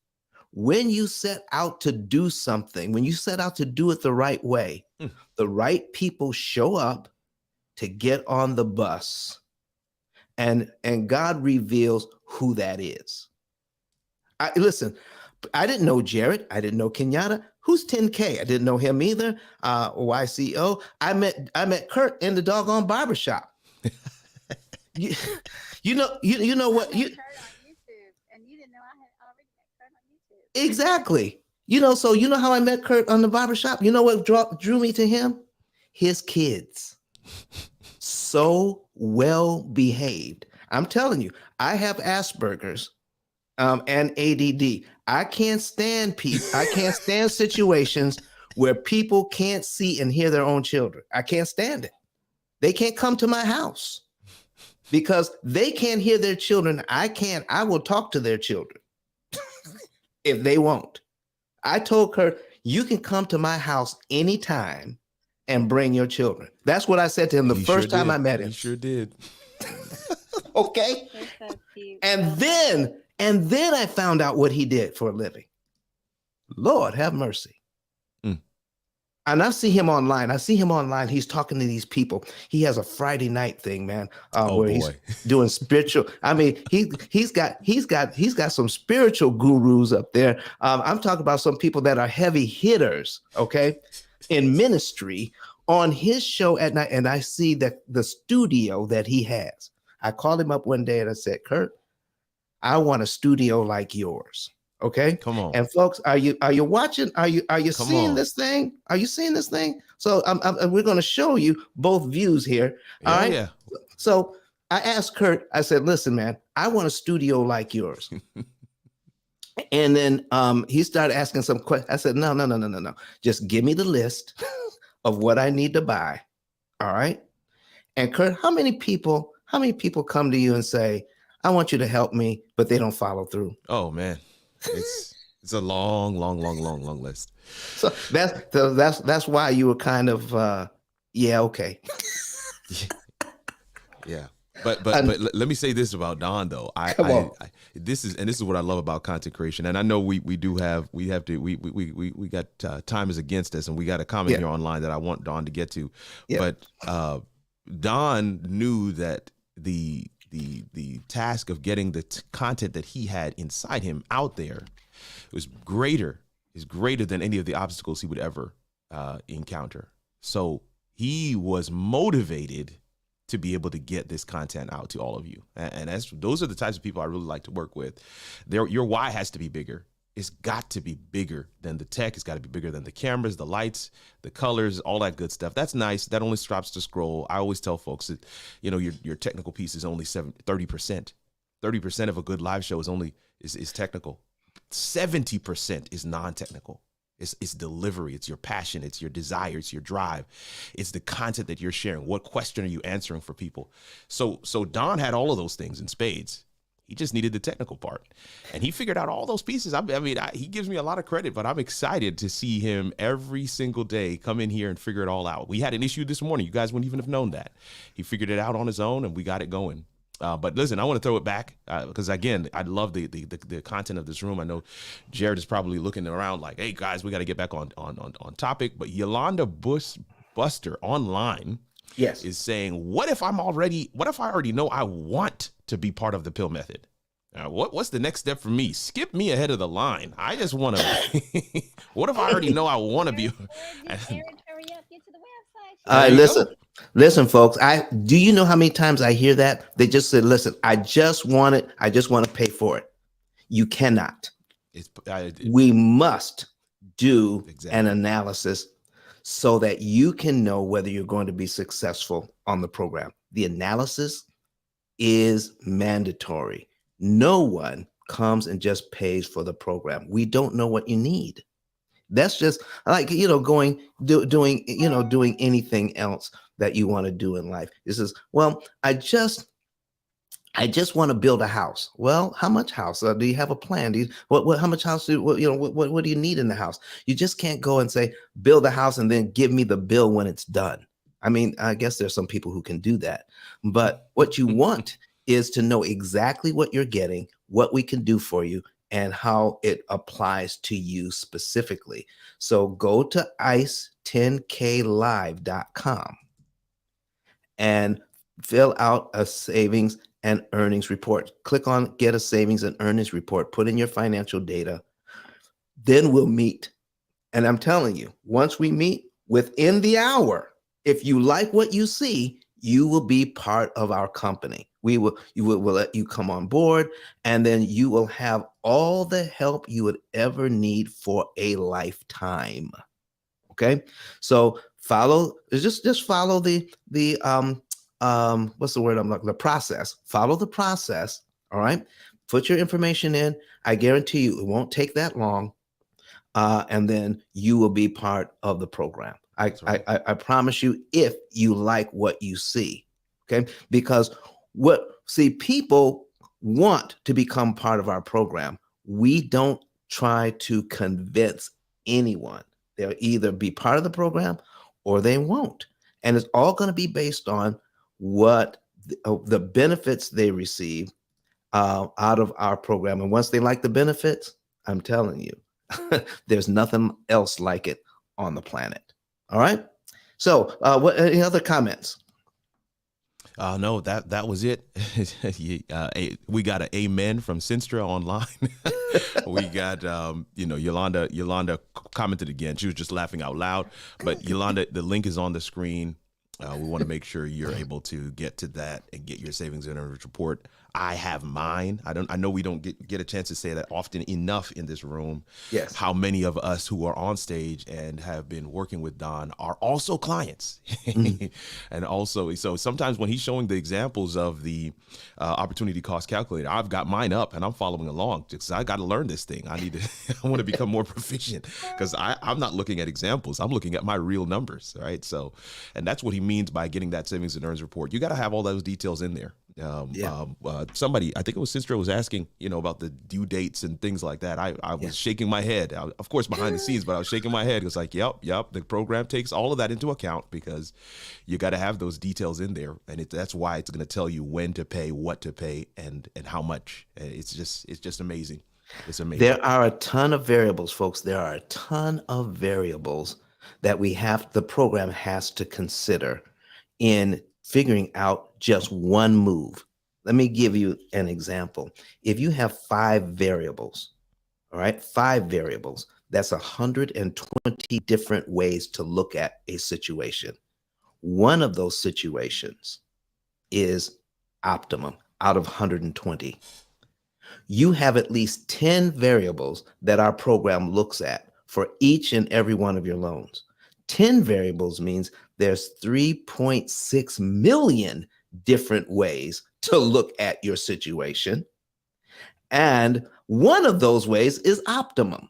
When you set out to do something, when you set out to do it the right way, the right people show up to get on the bus, and God reveals who that is. Listen, I didn't know Jared. I didn't know Kenyatta. Who's 10K? I didn't know him either. YCO. I met Kurt in the doggone barbershop. you know what? I met Kurt on YouTube, and you didn't know I had already met Kurt on YouTube. Exactly. So you know how I met Kurt on the barbershop? You know what drew me to him? His kids. So well behaved. I'm telling you, I have Asperger's and ADD. I can't stand people. I can't stand situations where people can't see and hear their own children. I can't stand it. They can't come to my house because they can't hear their children. I can't. I will talk to their children if they won't. I told her, you can come to my house anytime and bring your children. That's what I said to him the first time I met him. He sure did. Okay. You're so cute. And then I found out what he did for a living. Lord have mercy. And I see him online. He's talking to these people. He has a Friday night thing, man, where he's doing spiritual. I mean, he's got some spiritual gurus up there. I'm talking about some people that are heavy hitters, okay, in ministry on his show at night. And I see the studio that he has. I called him up one day and I said, Kurt, I want a studio like yours. Okay. Come on. And folks, are you watching? Are you seeing this thing? Are you seeing this thing? So we're going to show you both views here. All right. Yeah. So I asked Kurt, I said, listen, man, I want a studio like yours. And then he started asking some questions. I said, no. Just give me the list of what I need to buy. All right. And Kurt, how many people come to you and say, I want you to help me, but they don't follow through? Oh man. It's a long list. So that's why you were kind of okay. Yeah. But let me say this about Don though. This is what I love about content creation. And I know we got time is against us, and we got a comment here online that I want Don to get to. Yeah. But Don knew that the the task of getting the content that he had inside him out there was greater than any of the obstacles he would ever encounter. So he was motivated to be able to get this content out to all of you. And those are the types of people I really like to work with. Your why has to be bigger. It's got to be bigger than the tech. It's got to be bigger than the cameras, the lights, the colors, all that good stuff. That's nice. That only stops to scroll. I always tell folks that, your technical piece is only 30%. 30% of a good live show is technical. 70% is non-technical. It's delivery. It's your passion. It's your desire. It's your drive. It's the content that you're sharing. What question are you answering for people? So Don had all of those things in spades. He just needed the technical part, and he figured out all those pieces. He gives me a lot of credit, but I'm excited to see him every single day come in here and figure it all out. We had an issue this morning. You guys wouldn't even have known that. He figured it out on his own, and we got it going. But listen, I want to throw it back because, again, I love the content of this room. I know Jared is probably looking around like, hey, guys, we got to get back on topic. But Yolanda Buster online is saying, what if I already know I want to be part of the P.I.L.L method? What's the next step for me? Skip me ahead of the line. I just want to. What if I already know I want to be? Eric, hurry up, get to the website. All right, listen, folks. Do you know how many times I hear that? They just said, "Listen, I just want it. I just want to pay for it." You cannot. We must do an analysis so that you can know whether you're going to be successful on the program. The analysis is mandatory. No one comes and just pays for the program. We don't know what you need. That's just like, doing anything else that you want to do in life. This is, well, I just want to build a house. Well, how much house? Do you have a plan? How much house what do you need in the house? You just can't go and say, build a house and then give me the bill when it's done. I mean, I guess there's some people who can do that, but what you want is to know exactly what you're getting, what we can do for you, and how it applies to you specifically. So go to ice10klive.com and fill out a savings and earnings report. Click on get a savings and earnings report, put in your financial data. Then we'll meet. And I'm telling you, once we meet within the hour, if you like what you see, you will be part of our company. We'll let you come on board, and then you will have all the help you would ever need for a lifetime. Okay, so just follow the what's the word I'm looking, the process. Follow the process. All right, put your information in. I guarantee you it won't take that long, and then you will be part of the program. I promise you, if you like what you see. Okay, because people want to become part of our program. We don't try to convince anyone. They'll either be part of the program or they won't. And it's all going to be based on what the benefits they receive out of our program. And once they like the benefits, I'm telling you, there's nothing else like it on the planet. All right. So any other comments? No, that was it. We got an amen from Sinstra online. We got, Yolanda commented again. She was just laughing out loud. But Yolanda, the link is on the screen. We want to make sure you're able to get to that and get your savings and earnings report. I have mine. I know we don't get a chance to say that often enough in this room. Yes. How many of us who are on stage and have been working with Don are also clients. And also, so sometimes when he's showing the examples of the opportunity cost calculator, I've got mine up and I'm following along because I got to learn this thing. I want to become more proficient because I'm not looking at examples. I'm looking at my real numbers. Right. So, and that's what he means by getting that savings and earnings report. You got to have all those details in there. Somebody, I think it was Sister, was asking, about the due dates and things like that. I was shaking my head, of course, behind the scenes, but I was shaking my head. It was like, yep. The program takes all of that into account because you got to have those details in there. And that's why it's going to tell you when to pay, what to pay, and how much. It's just amazing. It's amazing. There are a ton of variables, folks. There are a ton of variables that the program has to consider in figuring out just one move. Let me give you an example. If you have 5 variables, all right, 5 variables, that's 120 different ways to look at a situation. One of those situations is optimum out of 120. You have at least 10 variables that our program looks at for each and every one of your loans. 10 variables means there's 3.6 million different ways to look at your situation. And one of those ways is optimum.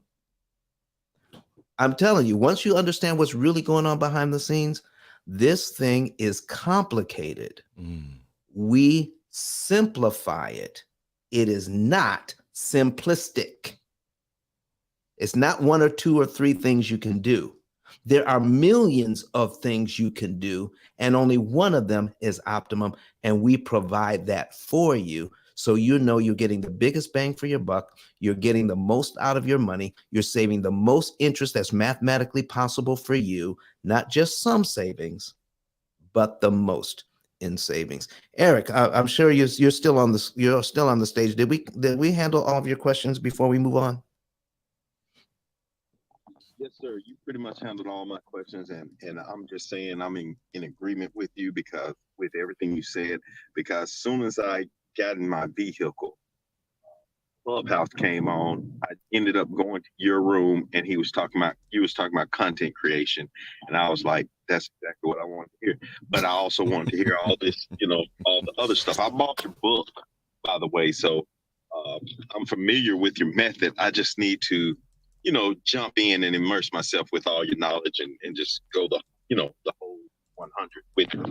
I'm telling you, once you understand what's really going on behind the scenes, this thing is complicated. We simplify it. It is not simplistic. It's not 1 or 2 or 3 things you can do. There are millions of things you can do, and only one of them is optimum. And we provide that for you. So you know you're getting the biggest bang for your buck. You're getting the most out of your money. You're saving the most interest that's mathematically possible for you, not just some savings, but the most in savings. Eric, I'm sure you're still on this. You're still on the stage. Did we handle all of your questions before we move on? Yes, sir. You pretty much handled all my questions, and I'm just saying I'm in agreement with you because with everything you said. Because as soon as I got in my vehicle, Clubhouse came on. I ended up going to your room, and you was talking about content creation, and I was like, that's exactly what I wanted to hear. But I also wanted to hear all this, all the other stuff. I bought your book, by the way, so I'm familiar with your method. I just need to, jump in and immerse myself with all your knowledge and just go the whole 100 with you.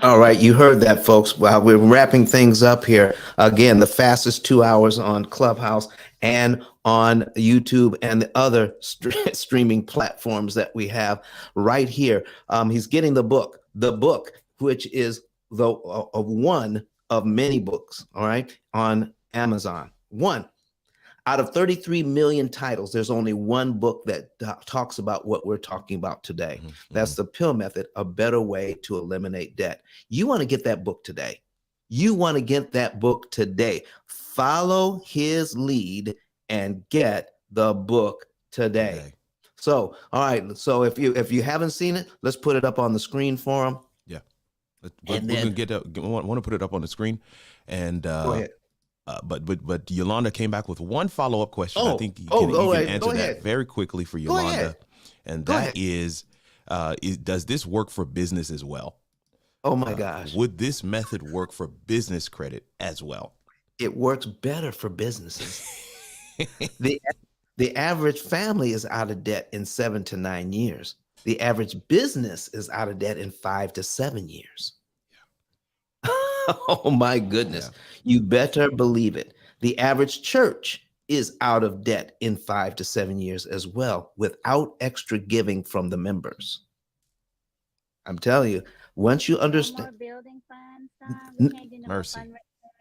All right, you heard that, folks. While we're wrapping things up here, again, the fastest 2 hours on Clubhouse and on YouTube and the other streaming platforms that we have right here. He's getting the book, which is one of many books, all right, on Amazon. One. Out of 33 million titles, there's only one book that talks about what we're talking about today. That's the P.I.L.L method, a better way to eliminate debt. You want to get that book today. Follow his lead and get the book today. So, all right. So if you haven't seen it, let's put it up on the screen for him. Yeah. We're going to want to put it up on the screen. And go ahead. But Yolanda came back with one follow-up question. I think you can answer that very quickly for Yolanda. And that is does this work for business as well? Oh my gosh. Would this method work for business credit as well? It works better for businesses. The average family is out of debt in 7 to 9 years. The average business is out of debt in 5 to 7 years. Oh my goodness. Yeah. You better believe it. The average church is out of debt in 5 to 7 years as well, without extra giving from the members. I'm telling you, once you understand. No more building funds, Mercy.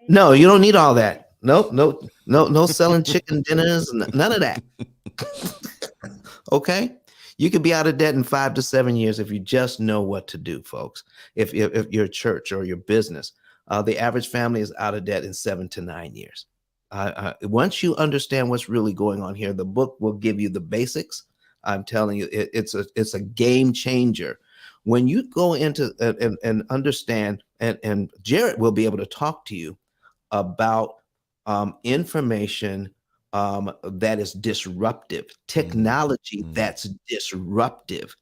No, you don't need all that. No selling chicken dinners, none of that. Okay? You could be out of debt in 5 to 7 years if you just know what to do, folks. If your church or your business, the average family is out of debt in 7 to 9 years. Once you understand what's really going on here, the book will give you the basics. I'm telling you, it's a game changer. When you go into and understand, and Jared will be able to talk to you about information that is disruptive, technology that's disruptive.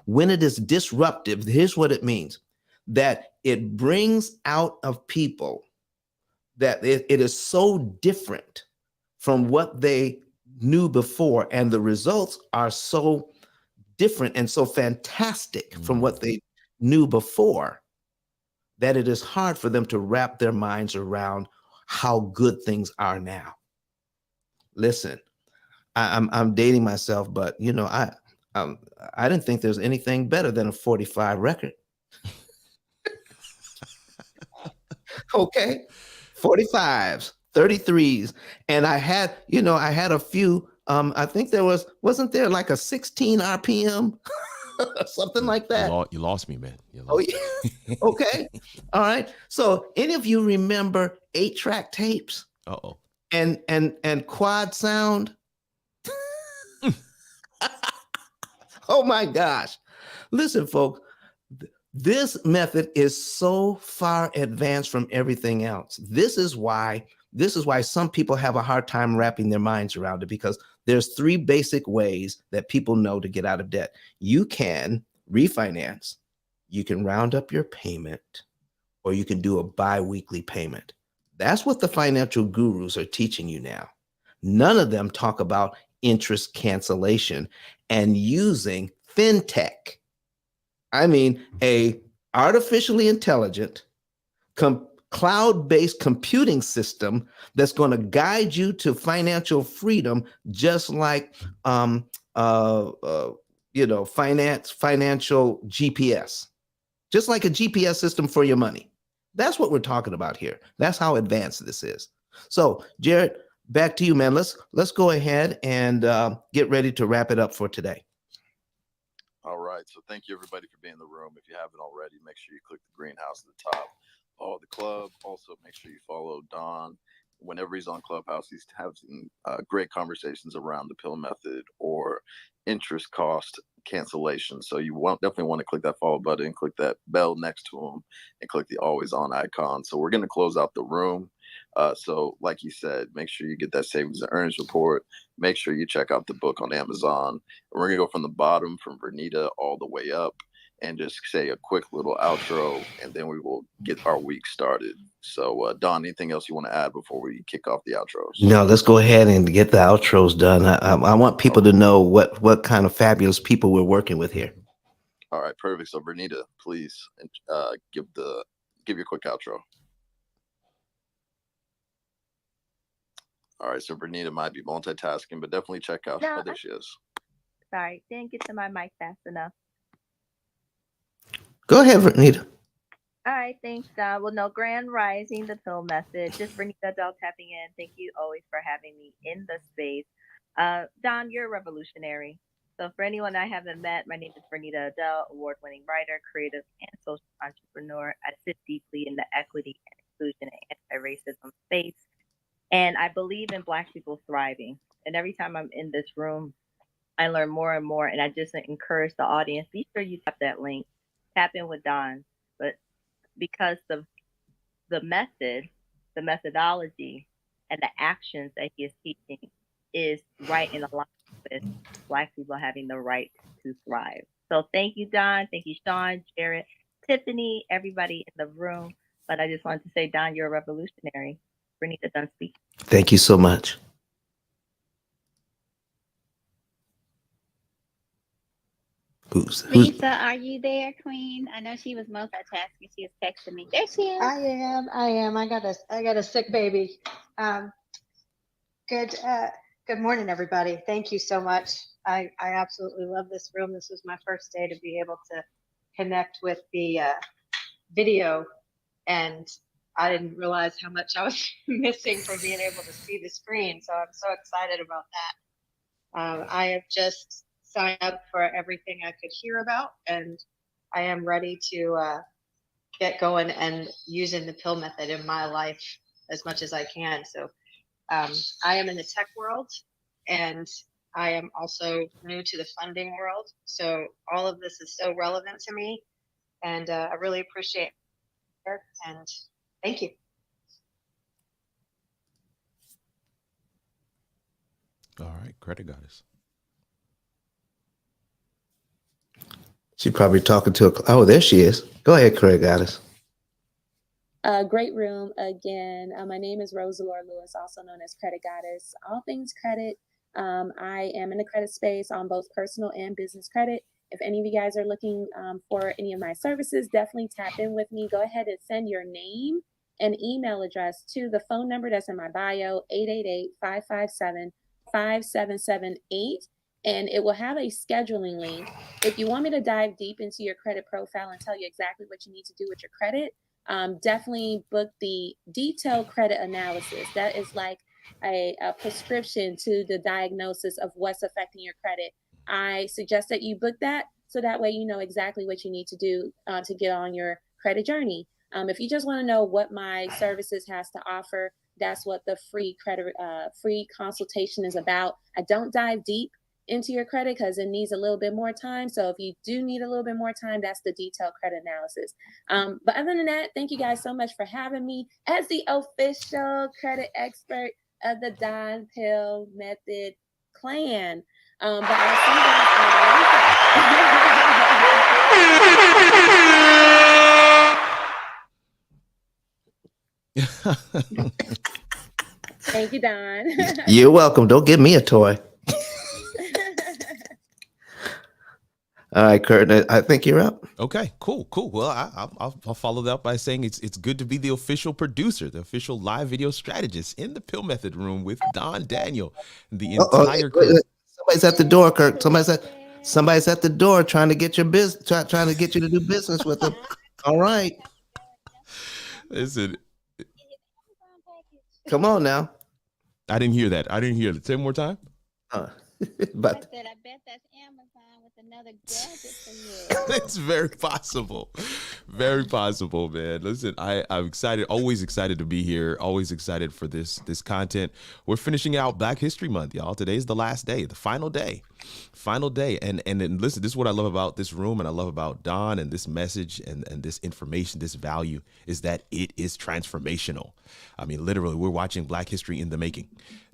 When it is disruptive, here's what it means: that it brings out of people that it is so different from what they knew before, and the results are so different and so fantastic from what they knew before, that it is hard for them to wrap their minds around how good things are now. Listen, I'm dating myself, but I didn't think there's anything better than a 45 record. Okay, 45s, 33s, and I had a few. I think wasn't there like a 16 RPM? Something like that. You lost me, man. You Oh, lost yeah. me. Okay. All right. So any of you remember 8-track tapes Uh-oh. and quad sound? Oh my gosh. Listen, folks, this method is so far advanced from everything else. This is why some people have a hard time wrapping their minds around it, because there's 3 basic ways that people know to get out of debt. You can refinance, you can round up your payment, or you can do a bi-weekly payment. That's what the financial gurus are teaching you now. None of them talk about interest cancellation and using fintech. I mean, a artificially intelligent, cloud-based computing system that's going to guide you to financial freedom, just like financial GPS, just like a GPS system for your money. That's what we're talking about here. That's how advanced this is. So, Jared, back to you, man. Let's go ahead and get ready to wrap it up for today. All right. So thank you everybody for being in the room. If you haven't already, make sure you click the greenhouse at the top. Follow the club. Also, make sure you follow Don. Whenever he's on Clubhouse, he's having great conversations around the P.I.L.L method or interest cost cancellation. So you definitely want to click that follow button, click that bell next to him, and click the always on icon. So we're going to close out the room. So like you said, make sure you get that savings and earnings report. Make sure you check out the book on Amazon. And we're going to go from the bottom, from Vernita, all the way up, and just say a quick little outro, and then we will get our week started. So, Don, anything else you want to add before we kick off the outros? No, let's go ahead and get the outros done. I want people to know what kind of fabulous people we're working with here. All right, perfect. So, Vernita, please give your quick outro. All right, so Vernita might be multitasking, but definitely check out. No, Oh, there she is. Sorry, didn't get to my mic fast enough. Go ahead, Vernita. All right, thanks, Don. Well, no, Grand Rising, the P.I.L.L method. Just Vernita Dell tapping in. Thank you always for having me in the space. Don, you're a revolutionary. So for anyone I haven't met, my name is Vernita Adele, award-winning writer, creative, and social entrepreneur. I sit deeply in the equity and inclusion and anti-racism space. And I believe in Black people thriving. And every time I'm in this room, I learn more and more. And I just encourage the audience, be sure you tap that link, tap in with Don. But because the method, the methodology, and the actions that he is teaching is right in alignment with Black people having the right to thrive. So thank you, Don. Thank you, Sean, Jared, Tiffany, everybody in the room. But I just wanted to say, Don, you're a revolutionary. Vernita done speaking. Thank you so much. Lisa, are you there, Queen? I know she was multitasking. She was texting me. There she is. I am. I got a sick baby. Good morning, everybody. Thank you so much. I absolutely love this room. This was my first day to be able to connect with the video, and I didn't realize how much I was missing from being able to see the screen. So I'm so excited about that. I have just signed up for everything I could hear about, and I am ready to get going and using the P.I.L.L method in my life as much as I can. So I am in the tech world, and I am also new to the funding world. So all of this is so relevant to me, and I really appreciate it. And thank you. All right, credit goddess. She's probably talking to oh, there she is. Go ahead, credit goddess. Great room again. My name is Rosalore Lewis, also known as Credit Goddess. All things credit. I am in the credit space on both personal and business credit. If any of you guys are looking for any of my services, definitely tap in with me. Go ahead and send your name and email address to the phone number that's in my bio, 888-557-5778. And it will have a scheduling link. If you want me to dive deep into your credit profile and tell you exactly what you need to do with your credit, definitely book the detailed credit analysis. That is like a prescription to the diagnosis of what's affecting your credit. I suggest that you book that so that way you know exactly what you need to do to get on your credit journey. If you just want to know what my services has to offer, that's what the free consultation is about. I don't dive deep into your credit because it needs a little bit more time. So if you do need a little bit more time, that's the detailed credit analysis. But other than that, thank you guys so much for having me as the official credit expert of the Don P.I.L.L Method clan. But I'll see you guys. Thank you, Don. You're welcome. Don't give me a toy. All right, Kurt, I think you're up. Okay, cool. Well, I'll follow that up by saying it's good to be the official producer, the official live video strategist in the P.I.L.L Method room with Don Daniel and the entire crew. Wait. Somebody's at the door, Kurt. Somebody's at the door trying to get your business, trying to get you to do business with them. All right, Listen, come on now. I didn't hear that. Say it one more time. But I said, I bet that's Amazon with another gadget for you. It's very possible. Very possible, man. Listen, I'm excited, always excited to be here, always excited for this content. We're finishing out Black History Month, y'all. Today's the last day, the final day. And listen, this is what I love about this room and I love about Don and this message and this information, this value is that it is transformational. I mean, literally, we're watching Black history in the making.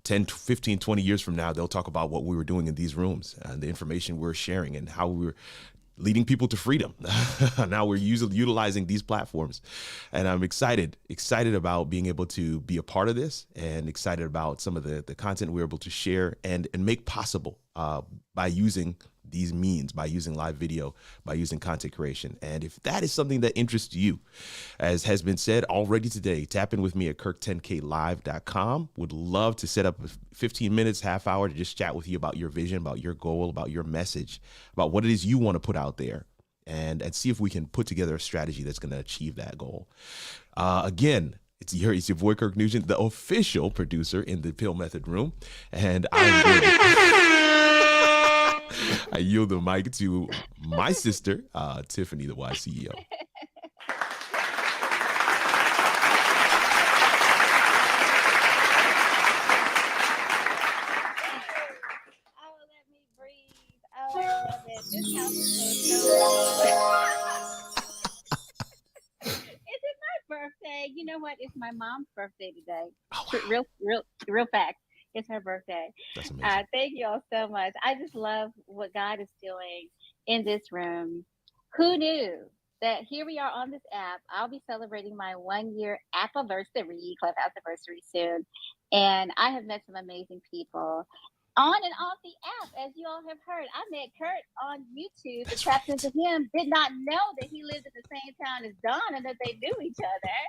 10, 15, 20 years from now, they'll talk about what we were doing in these rooms and the information we're sharing and how we were leading people to freedom. Now we're utilizing these platforms. And I'm excited about being able to be a part of this and excited about some of the content we're able to share and make possible by using these means, by using live video, by using content creation. And if that is something that interests you, as has been said already today, tap in with me at kirk10klive.com. Would love to set up 15 minutes, half hour to just chat with you about your vision, about your goal, about your message, about what it is you want to put out there and see if we can put together a strategy that's going to achieve that goal. Again, it's your boy, Kirk Nugent, the official producer in the P.I.L.L Method room. And I yield the mic to my sister, Tiffany, the YCEO. Oh, let me breathe. Oh, I love it. This house is so Is it my birthday? You know what? It's my mom's birthday today. Oh, wow. Real fact. It's her birthday. That's amazing. Thank you all so much. I just love what God is doing in this room. Who knew that here we are on this app? I'll be celebrating my 1-year appiversary, Clubhouse anniversary soon. And I have met some amazing people on and off the app, as you all have heard. I met Kurt on YouTube and tapped into him. Did not know that he lived in the same town as Don and that they knew each other.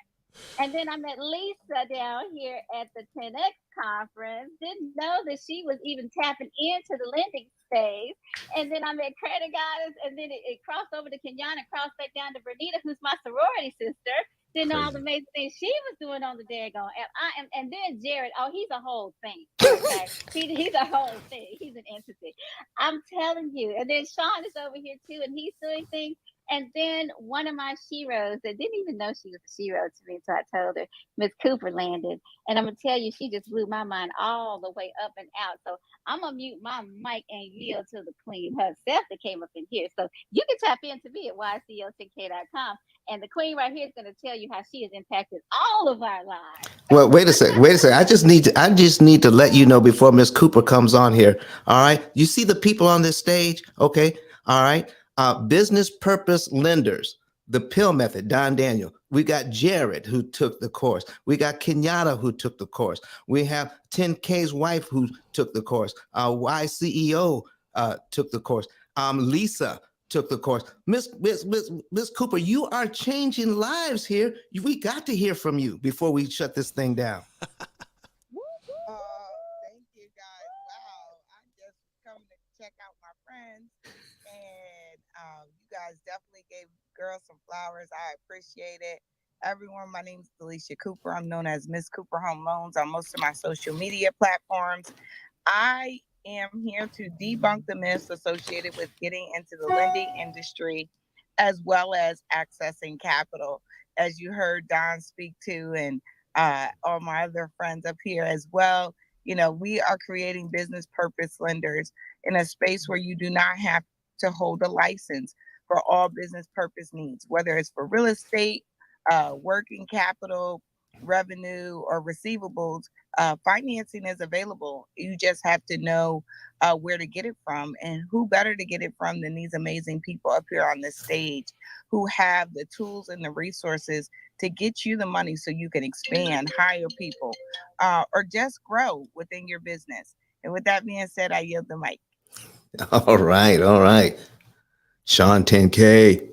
And then I met Lisa down here at the 10X conference. Didn't know that she was even tapping into the lending space. And then I met Credit Goddess, and then it crossed over to Kenyatta and crossed back down to Bernita, who's my sorority sister. Didn't know all the amazing things she was doing on the daggone app. And then Jared, he's a whole thing. Okay? he's a whole thing. He's an entity. I'm telling you. And then Sean is over here too, and he's doing things. And then one of my sheroes that didn't even know she was a shero to me until I told her, Miss Cooper landed. And I'm going to tell you, she just blew my mind all the way up and out. So I'm going to mute my mic and yield to the queen herself that came up in here. So you can tap into me at yco10k.com. And the queen right here is going to tell you how she has impacted all of our lives. Well, wait a second. I just need to let you know before Miss Cooper comes on here. All right. You see the people on this stage? Okay. All right. Business purpose lenders, the P.I.L.L Method, Don Daniel. We got Jared who took the course. We got Kenyatta who took the course. We have 10K's wife who took the course. YCEO took the course. Lisa took the course. Miss Cooper, you are changing lives here. We got to hear from you before we shut this thing down. Thank you guys. Wow. I'm just coming to check out my friends. And you guys definitely gave girls some flowers. I appreciate it. Everyone, my name is Felicia Cooper. I'm known as Miss Cooper Home Loans on most of my social media platforms. I am here to debunk the myths associated with getting into the lending industry as well as accessing capital. As you heard Don speak to, and all my other friends up here as well, we are creating business purpose lenders in a space where you do not have to hold a license for all business purpose needs, whether it's for real estate, working capital, revenue, or receivables. Financing is available. You just have to know where to get it from, and who better to get it from than these amazing people up here on this stage who have the tools and the resources to get you the money so you can expand, hire people, or just grow within your business. And with that being said, I yield the mic. All right, all right. Sean 10K.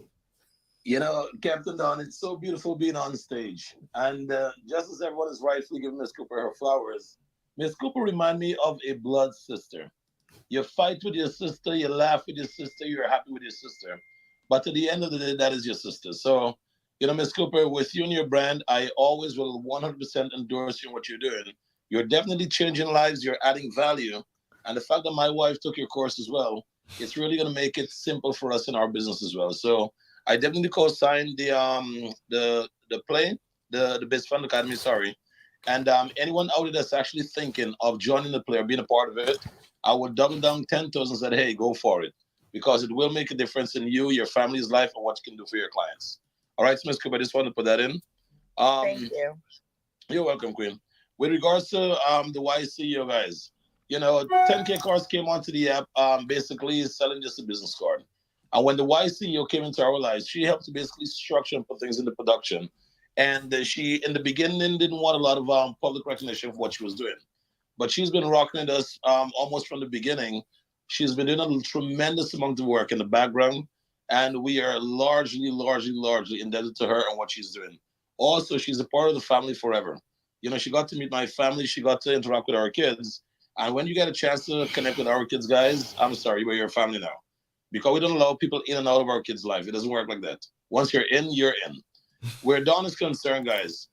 Captain Don, it's so beautiful being on stage. And just as everyone is rightfully giving Miss Cooper her flowers, Miss Cooper remind me of a blood sister. You fight with your sister, you laugh with your sister, you're happy with your sister. But at the end of the day, that is your sister. So, Miss Cooper, with you and your brand, I always will 100% endorse you in what you're doing. You're definitely changing lives, you're adding value. And the fact that my wife took your course as well, it's really going to make it simple for us in our business as well. So I definitely co-signed the play, the Biz Fund Academy, sorry. And anyone out there that's actually thinking of joining the play or being a part of it, I would double down 10 toes and said, hey, go for it. Because it will make a difference in you, your family's life, and what you can do for your clients. All right, so Ms. Cooper, I just want to put that in. Thank you. You're welcome, Queen. With regards to the YCO guys, 10K Cars came onto the app, basically selling just a business card. And when the YCO came into our lives, she helped to basically structure and put things into production. And she, in the beginning, didn't want a lot of public recognition for what she was doing. But she's been rocking with us almost from the beginning. She's been doing a tremendous amount of work in the background. And we are largely indebted to her and what she's doing. Also, she's a part of the family forever. She got to meet my family. She got to interact with our kids. And when you get a chance to connect with our kids, guys, I'm sorry, but you're a family now. Because we don't allow people in and out of our kids' life. It doesn't work like that. Once you're in, you're in. Where Dawn is concerned, guys,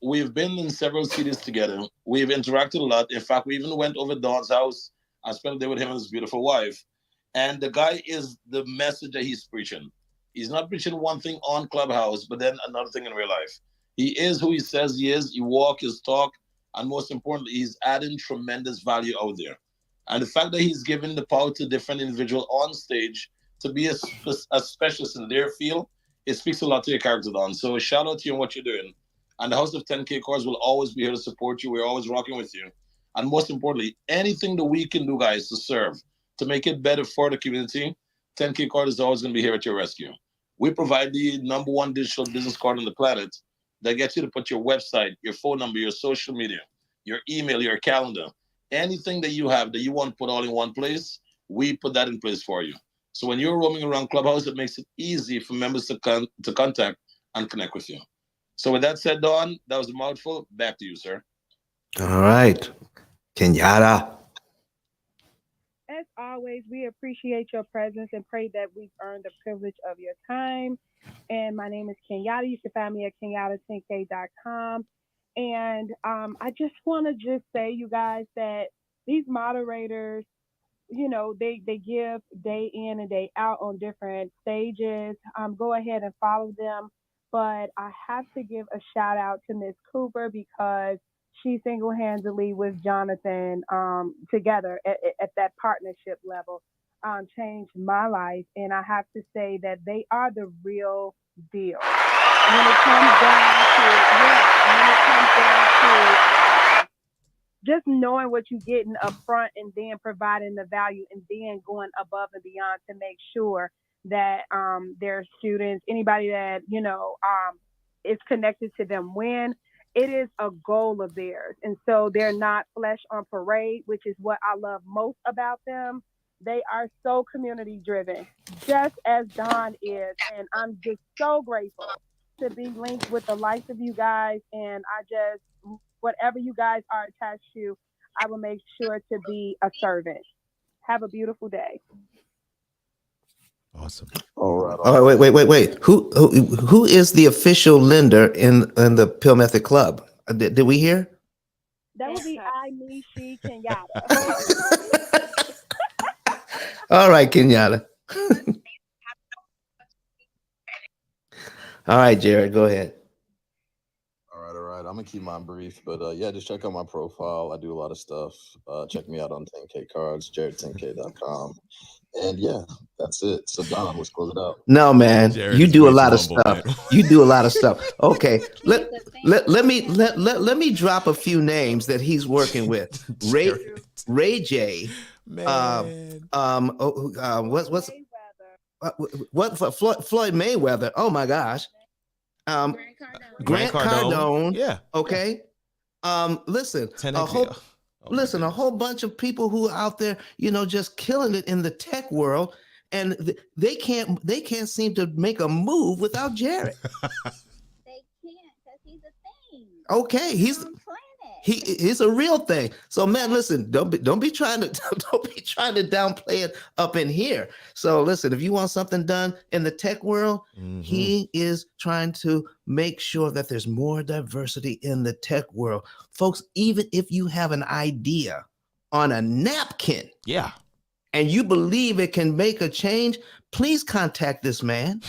we've been in several cities together. We've interacted a lot. In fact, we even went over Dawn's house. I spent a day with him and his beautiful wife. And the guy is the message that he's preaching. He's not preaching one thing on Clubhouse, but then another thing in real life. He is who he says he is. He walk, his talk, and most importantly, he's adding tremendous value out there. And the fact that he's giving the power to different individuals on stage to be a specialist in their field, it speaks a lot to your character, Don. So shout out to you and what you're doing. And the House of 10K Cars will always be here to support you. We're always rocking with you. And most importantly, anything that we can do, guys, to serve, to make it better for the community, 10K Card is always going to be here at your rescue. We provide the #1 digital business card on the planet that gets you to put your website, your phone number, your social media, your email, your calendar, anything that you have that you want to put all in one place, we put that in place for you. So when you're roaming around Clubhouse, it makes it easy for members to contact and connect with you. So with that said, Don, that was a mouthful. Back to you, sir. All right. Kenyatta. As always, we appreciate your presence and pray that we've earned the privilege of your time. And my name is Kenyatta. You can find me at kenyatta10k.com. And I just want to say, you guys, that these moderators, they give day in and day out on different stages. Go ahead and follow them. But I have to give a shout out to Miss Cooper because she single-handedly with Jonathan together at that partnership level changed my life. And I have to say that they are the real deal. When it comes down to just knowing what you're getting up front and then providing the value and then going above and beyond to make sure that their students, anybody that, is connected to them win, it is a goal of theirs. And so they're not flesh on parade, which is what I love most about them. They are so community driven, just as Don is. And I'm just so grateful to be linked with the likes of you guys. And whatever you guys are attached to, I will make sure to be a servant. Have a beautiful day. Awesome. All right. Oh, wait. Who is the official lender in the P.I.L.L Method Club? Did we hear? That would be I, me, she, Kenyatta. All right, Kenyatta. All right, Jared, go ahead. All right. I'm gonna keep mine brief, but yeah, just check out my profile. I do a lot of stuff. Check me out on 10K Cards, jared10k.com. And yeah, that's it. So Don, let's close it out. No, man, Jared you is do a way lot too of humble, stuff. man. You do a lot of stuff. Okay, He's a let me drop a few names that he's working with. Ray J, Man. what Floyd Mayweather? Oh my gosh, Grant Cardone. Yeah. Okay. Listen, 10X. a whole bunch of people who are out there, just killing it in the tech world, and they can't seem to make a move without Jared. They can't because he's a thing. Okay, he's a real thing. So man, listen, don't be trying to downplay it up in here. So listen, if you want something done in the tech world, he is trying to make sure that there's more diversity in the tech world. Folks, even if you have an idea on a napkin, yeah, and you believe it can make a change, please contact this man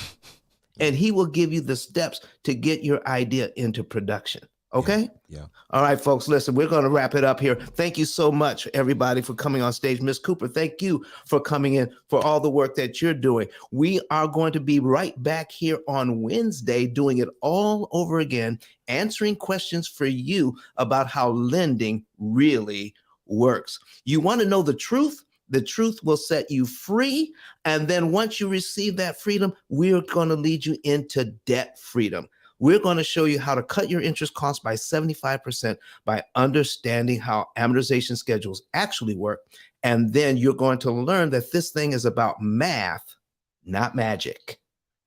and he will give you the steps to get your idea into production. Okay? Yeah. All right, folks, listen, we're going to wrap it up here. Thank you so much, everybody, for coming on stage. Miss Cooper, thank you for coming in, for all the work that you're doing. We are going to be right back here on Wednesday doing it all over again, answering questions for you about how lending really works. You want to know the truth? The truth will set you free. And then once you receive that freedom, we're going to lead you into debt freedom. We're going to show you how to cut your interest costs by 75% by understanding how amortization schedules actually work. And then you're going to learn that this thing is about math, not magic.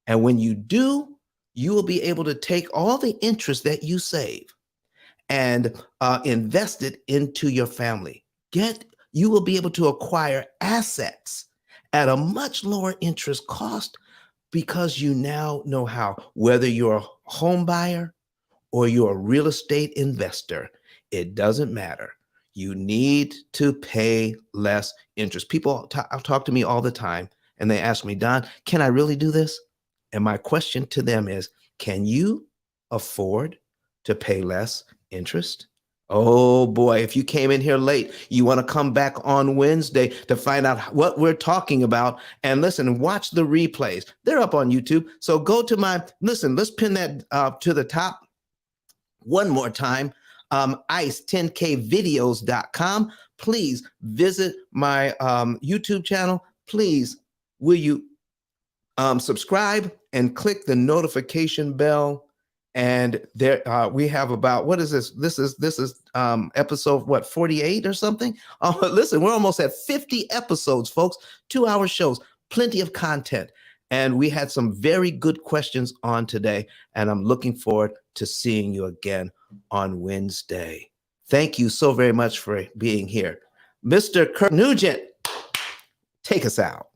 And when you do, you will be able to take all the interest that you save and invest it into your family. You will be able to acquire assets at a much lower interest cost because you now know how. Whether you're a home buyer or you're a real estate investor, it doesn't matter. You need to pay less interest. People talk to me all the time and they ask me, Don, can I really do this? And my question to them is, can you afford to pay less interest? Oh boy, if you came in here late, you want to come back on Wednesday to find out what we're talking about. And listen, watch the replays. They're up on YouTube. So go to let's pin that to the top one more time. ICE10kvideos.com. Please visit my YouTube channel. Please, will you subscribe and click the notification bell? And there we have about, what is this? This is episode 48 or something? Oh, listen, we're almost at 50 episodes, folks. 2-hour shows, plenty of content. And we had some very good questions on today. And I'm looking forward to seeing you again on Wednesday. Thank you so very much for being here. Mr. Kirk Nugent, take us out.